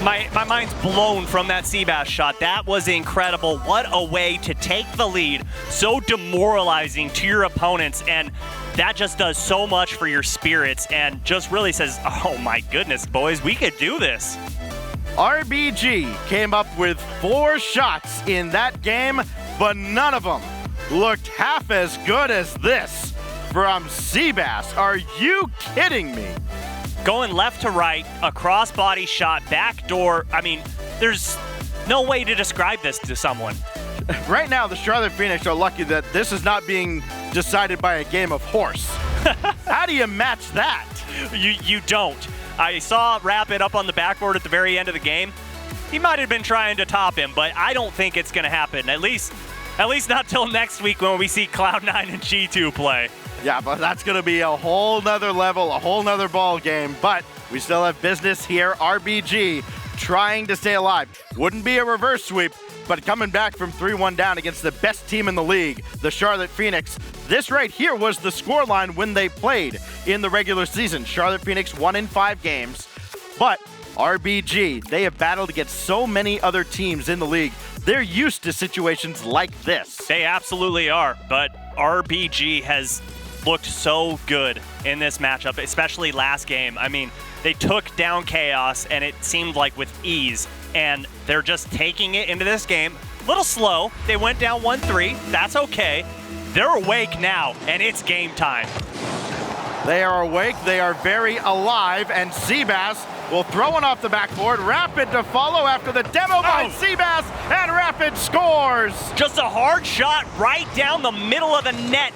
my mind's blown from that Seabass shot. That was incredible. What a way to take the lead. So demoralizing to your opponents, and that just does so much for your spirits and just really says, oh my goodness, boys, we could do this. RBG came up with 4 shots in that game, but none of them looked half as good as this from Seabass. Are you kidding me? Going left to right, a cross-body shot, backdoor. I mean, there's no way to describe this to someone. Right now, the Charlotte Phoenix are lucky that this is not being decided by a game of horse. How do you match that? You don't. I saw Rapid up on the backboard at the very end of the game. He might have been trying to top him, but I don't think it's going to happen. At least not till next week when we see Cloud9 and G2 play. Yeah, but that's going to be a whole nother level, a whole nother ball game. But we still have business here. RBG trying to stay alive. Wouldn't be a reverse sweep, but coming back from 3-1 down against the best team in the league, the Charlotte Phoenix. This right here was the scoreline when they played in the regular season. Charlotte Phoenix won in 5 games, but RBG, they have battled against so many other teams in the league. They're used to situations like this. They absolutely are, but RBG has looked so good in this matchup, especially last game. I mean, they took down Chaos, and it seemed like with ease, and they're just taking it into this game. A little slow. They went down 1-3. That's okay. They're awake now, and it's game time. They are awake. They are very alive, and Seabass will throw one off the backboard. Rapid to follow after the demo by Seabass, and Rapid scores. Just a hard shot right down the middle of the net,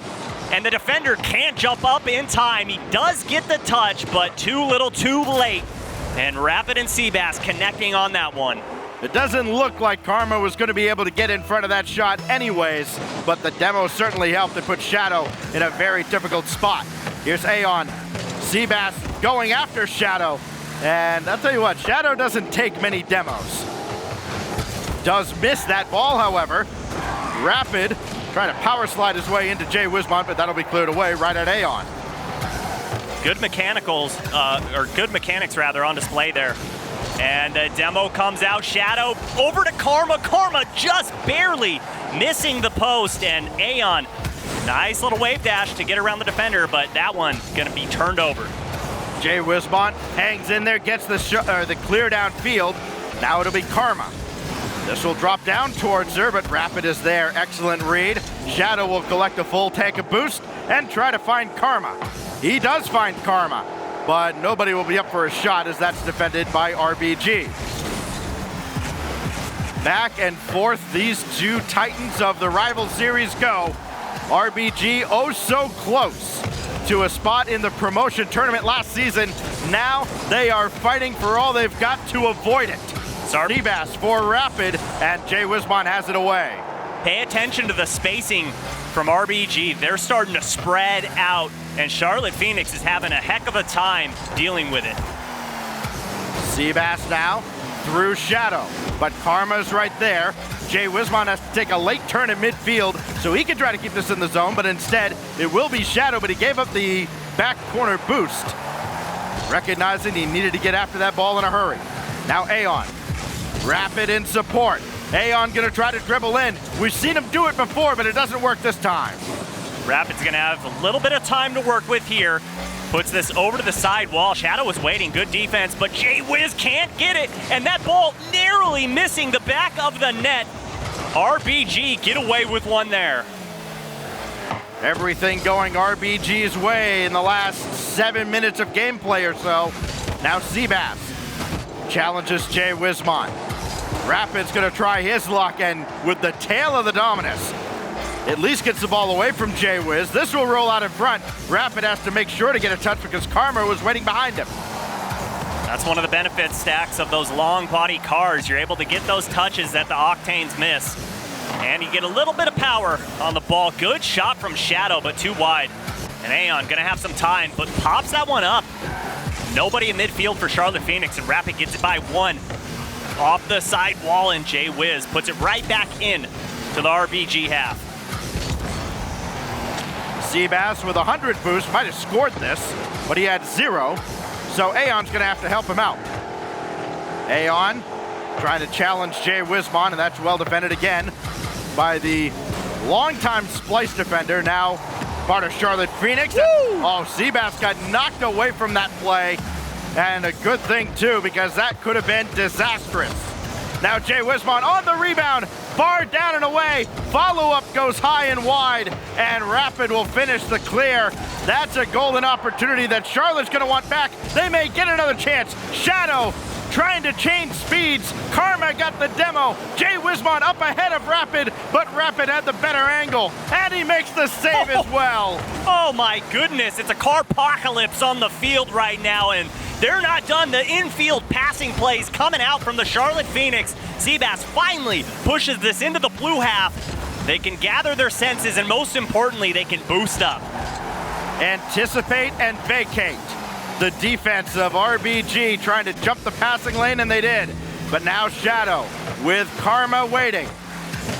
and the defender can't jump up in time. He does get the touch, but too little, too late. And Rapid and Seabass connecting on that one. It doesn't look like Karma was going to be able to get in front of that shot anyways, but the demo certainly helped to put Shadow in a very difficult spot. Here's Aeon. Seabass going after Shadow. And I'll tell you what, Shadow doesn't take many demos. Does miss that ball, however. Rapid trying to power slide his way into Jay Wismont, but that'll be cleared away right at Aeon. Good mechanics rather on display there. And the demo comes out. Shadow over to Karma. Karma just barely missing the post. And Aeon, nice little wave dash to get around the defender, but that one going to be turned over. Jay Wismont hangs in there, gets the clear downfield. Now it'll be Karma. This will drop down towards her, but Rapid is there. Excellent read. Shadow will collect a full tank of boost and try to find Karma. He does find Karma, but nobody will be up for a shot as that's defended by RBG. Back and forth these two titans of the rival series go. RBG oh so close to a spot in the promotion tournament last season. Now they are fighting for all they've got to avoid it. Seabass for Rapid, and Jay Wismont has it away. Pay attention to the spacing from RBG. They're starting to spread out, and Charlotte Phoenix is having a heck of a time dealing with it. Seabass now through Shadow, but Karma's right there. Jay Wismont has to take a late turn in midfield, so he can try to keep this in the zone, but instead it will be Shadow, but he gave up the back corner boost, recognizing he needed to get after that ball in a hurry. Now Aeon, Rapid in support. Aeon gonna try to dribble in. We've seen him do it before, but it doesn't work this time. Rapid's gonna have a little bit of time to work with here. Puts this over to the side wall. Shadow was waiting, good defense, but Jay Wiz can't get it, and that ball narrowly missing the back of the net. RBG get away with one there. Everything going RBG's way in the last 7 minutes of gameplay or so. Now Seabass challenges Jay Wismont. Rapid's gonna try his luck, and with the tail of the Dominus, at least gets the ball away from Jay Wiz. This will roll out in front. Rapid has to make sure to get a touch because Karma was waiting behind him. That's one of the benefits, Stacks, of those long body cars. You're able to get those touches that the Octanes miss. And you get a little bit of power on the ball. Good shot from Shadow, but too wide. And Aeon gonna have some time, but pops that one up. Nobody in midfield for Charlotte Phoenix, and Rapid gets it by one. Off the side wall, and Jay Wiz puts it right back in to the RBG half. Seabass with 100 boost might have scored this, but he had 0, so Aeon's gonna have to help him out. Aeon trying to challenge Jay Wismont, and that's well defended again by the longtime Splice defender, now part of Charlotte Phoenix. Oh, Seabass got knocked away from that play, and a good thing too, because that could have been disastrous. Now Jay Wismont on the rebound, bar down and away. Follow-up goes high and wide, and Rapid will finish the clear. That's a golden opportunity that Charlotte's gonna want back. They may get another chance. Shadow trying to change speeds. Karma got the demo. Jay Wismont up ahead of Rapid, but Rapid had the better angle, and he makes the save as well. Oh my goodness, it's a car-pocalypse on the field right now, and they're not done. The infield passing plays coming out from the Charlotte Phoenix. Seabass finally pushes this into the blue half. They can gather their senses, and most importantly, they can boost up. Anticipate and vacate. The defense of RBG trying to jump the passing lane, and they did. But now Shadow with Karma waiting.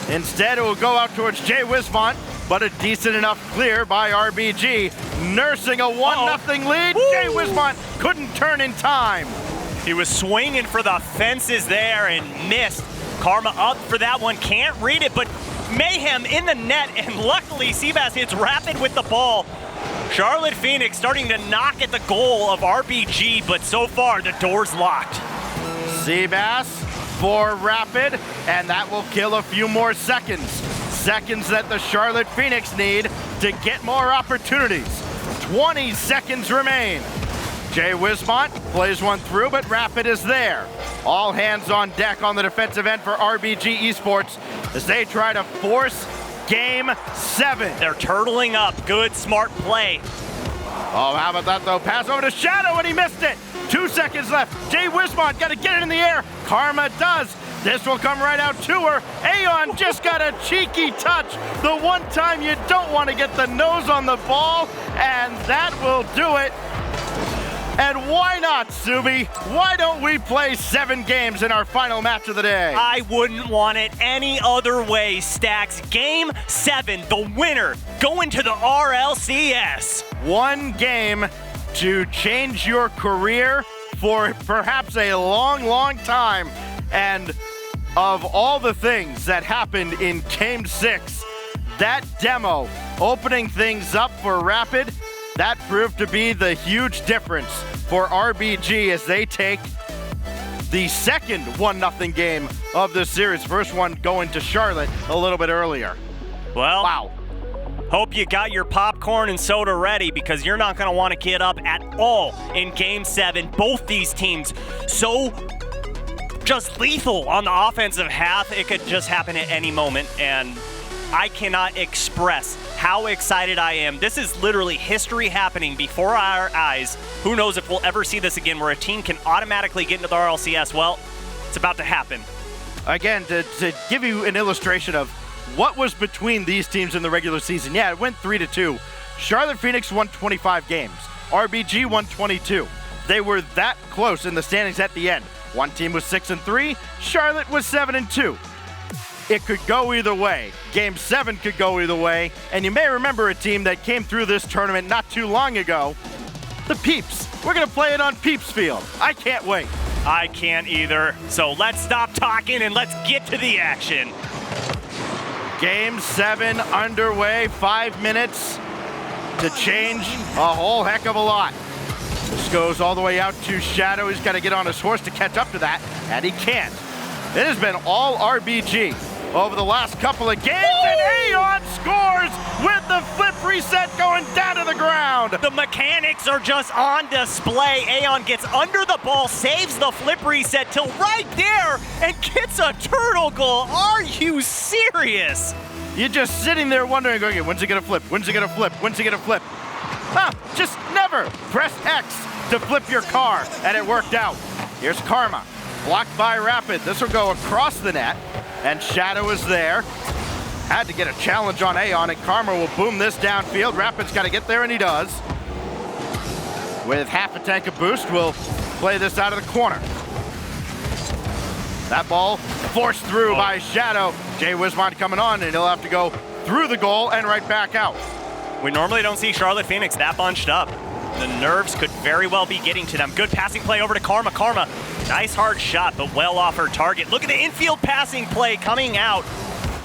Instead, it will go out towards Jay Wismont, but a decent enough clear by RBG, nursing a 1-0 lead. Woo! Jay Wismont couldn't turn in time. He was swinging for the fences there and missed. Karma up for that one, can't read it, but mayhem in the net, and luckily Seabass hits Rapid with the ball. Charlotte Phoenix starting to knock at the goal of RBG, but so far the door's locked. Seabass for Rapid, and that will kill a few more seconds. Seconds that the Charlotte Phoenix need to get more opportunities. 20 seconds remain. Jay Wismont plays one through, but Rapid is there. All hands on deck on the defensive end for RBG Esports as they try to force Game 7. They're turtling up. Good, smart play. Oh, how about that, though? Pass over to Shadow, and he missed it. 2 seconds left. Jay Wismont got to get it in the air. Karma does. This will come right out to her. Aeon just got a cheeky touch. The one time you don't want to get the nose on the ball, and that will do it. And why not, Subi? Why don't we play 7 games in our final match of the day? I wouldn't want it any other way, Stacks. Game 7, the winner, going to the RLCS. 1 game to change your career for perhaps a long, long time. And of all the things that happened in Game 6, that demo opening things up for Rapid, that proved to be the huge difference for RBG as they take the second 1-0 game of the series. First one going to Charlotte a little bit earlier. Well, wow. Hope you got your popcorn and soda ready because you're not going to want to get up at all in Game 7. Both these teams so just lethal on the offensive half. It could just happen at any moment, and I cannot express how excited I am. This is literally history happening before our eyes. Who knows if we'll ever see this again where a team can automatically get into the RLCS. Well, it's about to happen. Again, to give you an illustration of what was between these teams in the regular season, yeah, it went 3-2. Charlotte Phoenix won 25 games. RBG won 22. They were that close in the standings at the end. One team was 6-3, Charlotte was 7-2. It could go either way. Game 7 could go either way. And you may remember a team that came through this tournament not too long ago, the Peeps. We're going to play it on Peeps Field. I can't wait. I can't either. So let's stop talking and let's get to the action. Game 7 underway. 5 minutes to change a whole heck of a lot. This goes all the way out to Shadow. He's got to get on his horse to catch up to that, and he can't. It has been all RBG over the last couple of games, and Aeon scores with the flip reset going down to the ground. The mechanics are just on display. Aeon gets under the ball, saves the flip reset till right there, and gets a turtle goal. Are you serious? You're just sitting there wondering, okay, when's he gonna flip? When's he gonna flip? When's he gonna flip? Just never press X to flip your car, and it worked out. Here's Karma, blocked by Rapid. This will go across the net, and Shadow is there. Had to get a challenge on Aeon, and Karma will boom this downfield. Rapid's got to get there, and he does. With half a tank of boost, we'll play this out of the corner. That ball forced through by Shadow. Jay Wismont coming on, and he'll have to go through the goal and right back out. We normally don't see Charlotte Phoenix that bunched up. The nerves could very well be getting to them. Good passing play over to Karma. Karma, nice hard shot, but well off her target. Look at the infield passing play coming out,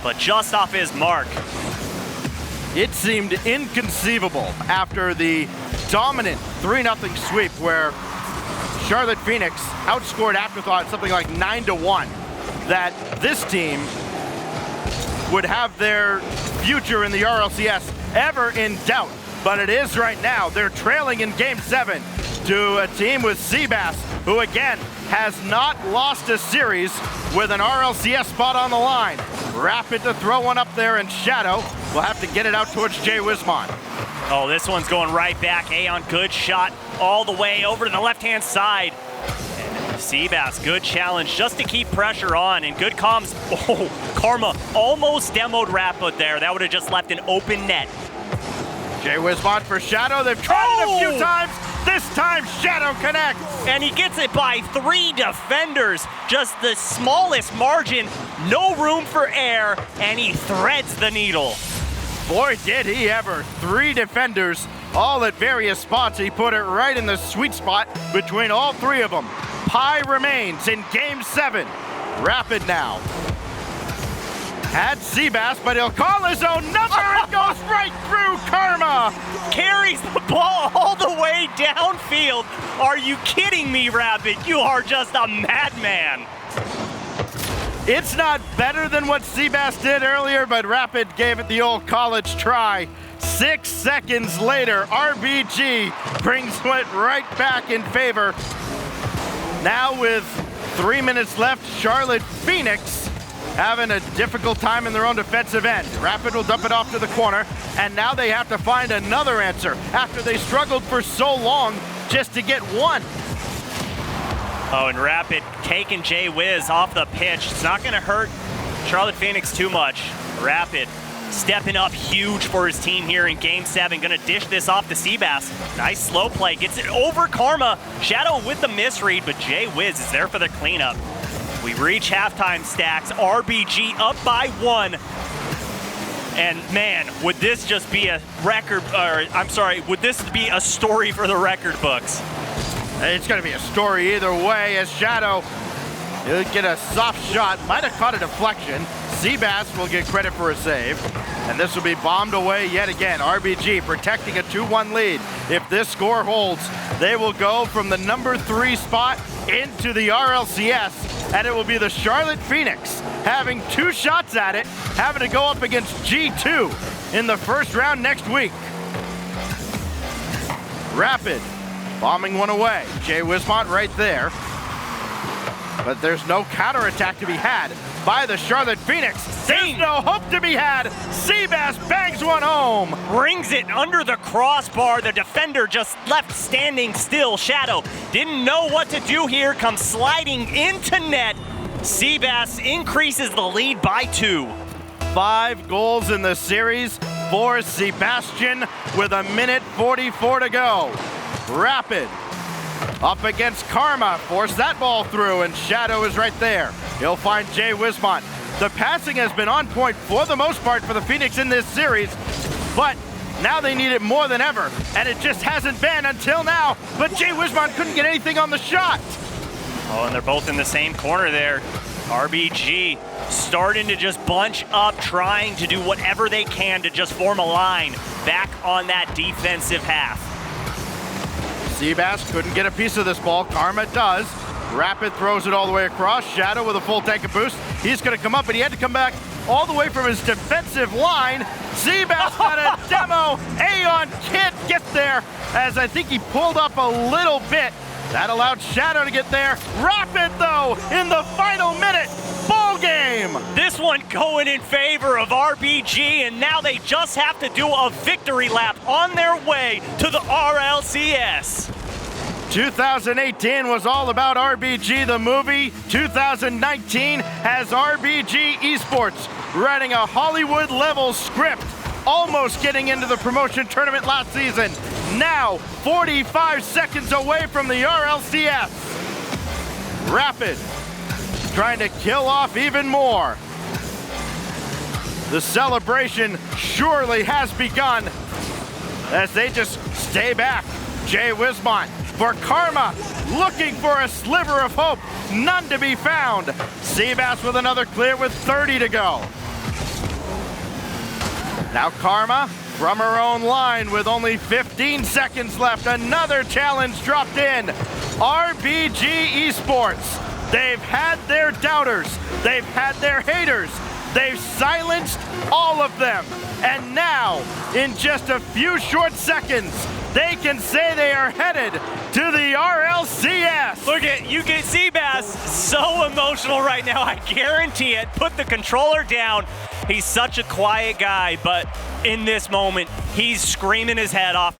but just off his mark. It seemed inconceivable after the dominant 3-0 sweep where Charlotte Phoenix outscored Afterthought something like 9-1, that this team would have their future in the RLCS ever in doubt. But it is right now. They're trailing in Game 7 to a team with Seabass, who again has not lost a series with an RLCS spot on the line. Rapid to throw one up there, and Shadow will have to get it out towards Jay Wismont. Oh, this one's going right back. Aeon, good shot all the way over to the left-hand side. Seabass, good challenge just to keep pressure on, and good comms. Oh, Karma almost demoed Rapid there. That would have just left an open net. Jay Wismont for Shadow. They've tried it a few times. This time, Shadow connects. And he gets it by 3 defenders. Just the smallest margin, no room for air, and he threads the needle. Boy, did he ever. 3 defenders, all at various spots. He put it right in the sweet spot between all 3 of them. Pi remains in Game 7. Rapid now. Had Seabass, but he'll call his own number and goes right through Karma. Carries the ball all the way downfield. Are you kidding me, Rapid? You are just a madman. It's not better than what Seabass did earlier, but Rapid gave it the old college try. 6 seconds later, RBG brings it right back in favor. Now with 3 minutes left, Charlotte Phoenix having a difficult time in their own defensive end. Rapid will dump it off to the corner, and now they have to find another answer after they struggled for so long just to get one. Oh, and Rapid taking Jay Wiz off the pitch. It's not going to hurt Charlotte Phoenix too much. Rapid stepping up huge for his team here in Game 7. Going to dish this off to Seabass. Nice slow play. Gets it over Karma. Shadow with the misread, but Jay Wiz is there for the cleanup. We reach halftime stacks. RBG up by 1. And man, would this just be a record, or I'm sorry, would this be a story for the record books? It's going to be a story either way as Shadow, he'll get a soft shot, might have caught a deflection. Seabass will get credit for a save, and this will be bombed away yet again. RBG protecting a 2-1 lead. If this score holds, they will go from the number 3 spot into the RLCS, and it will be the Charlotte Phoenix having 2 shots at it, having to go up against G2 in the first round next week. Rapid bombing one away. Jay Wismont right there. But there's no counterattack to be had by the Charlotte Phoenix. There's no hope to be had. Seabass bangs one home. Brings it under the crossbar. The defender just left standing still. Shadow didn't know what to do here. Comes sliding into net. Seabass increases the lead by 2. 5 goals in the series for Sebastian with 1:44 to go. Rapid up against Karma, force that ball through, and Shadow is right there. He'll find Jay Wismont. The passing has been on point for the most part for the Phoenix in this series, but now they need it more than ever, and it just hasn't been until now. But Jay Wismont couldn't get anything on the shot. Oh, and they're both in the same corner there. RBG starting to just bunch up, trying to do whatever they can to just form a line back on that defensive half. Seabass couldn't get a piece of this ball. Karma does. Rapid throws it all the way across. Shadow with a full tank of boost. He's going to come up, but he had to come back all the way from his defensive line. Seabass got a demo. Aeon can't get there, as I think he pulled up a little bit. That allowed Shadow to get there. Rapid, though, in the final minute. Ball game. This one going in favor of RBG, and now they just have to do a victory lap on their way to the RLCS. 2018 was all about RBG the movie. 2019 has RBG Esports writing a Hollywood-level script, almost getting into the promotion tournament last season. Now, 45 seconds away from the RLCS. Rapid trying to kill off even more. The celebration surely has begun as they just stay back. Jay Wismont for Karma, looking for a sliver of hope, none to be found. Seabass with another clear with 30 to go. Now Karma from her own line with only 15 seconds left. Another challenge dropped in. RBG Esports. They've had their doubters. They've had their haters. They've silenced all of them. And now, in just a few short seconds, they can say they are headed to the RLCS. Look at, you get Seabass so emotional right now, I guarantee it. Put the controller down. He's such a quiet guy, but in this moment, he's screaming his head off.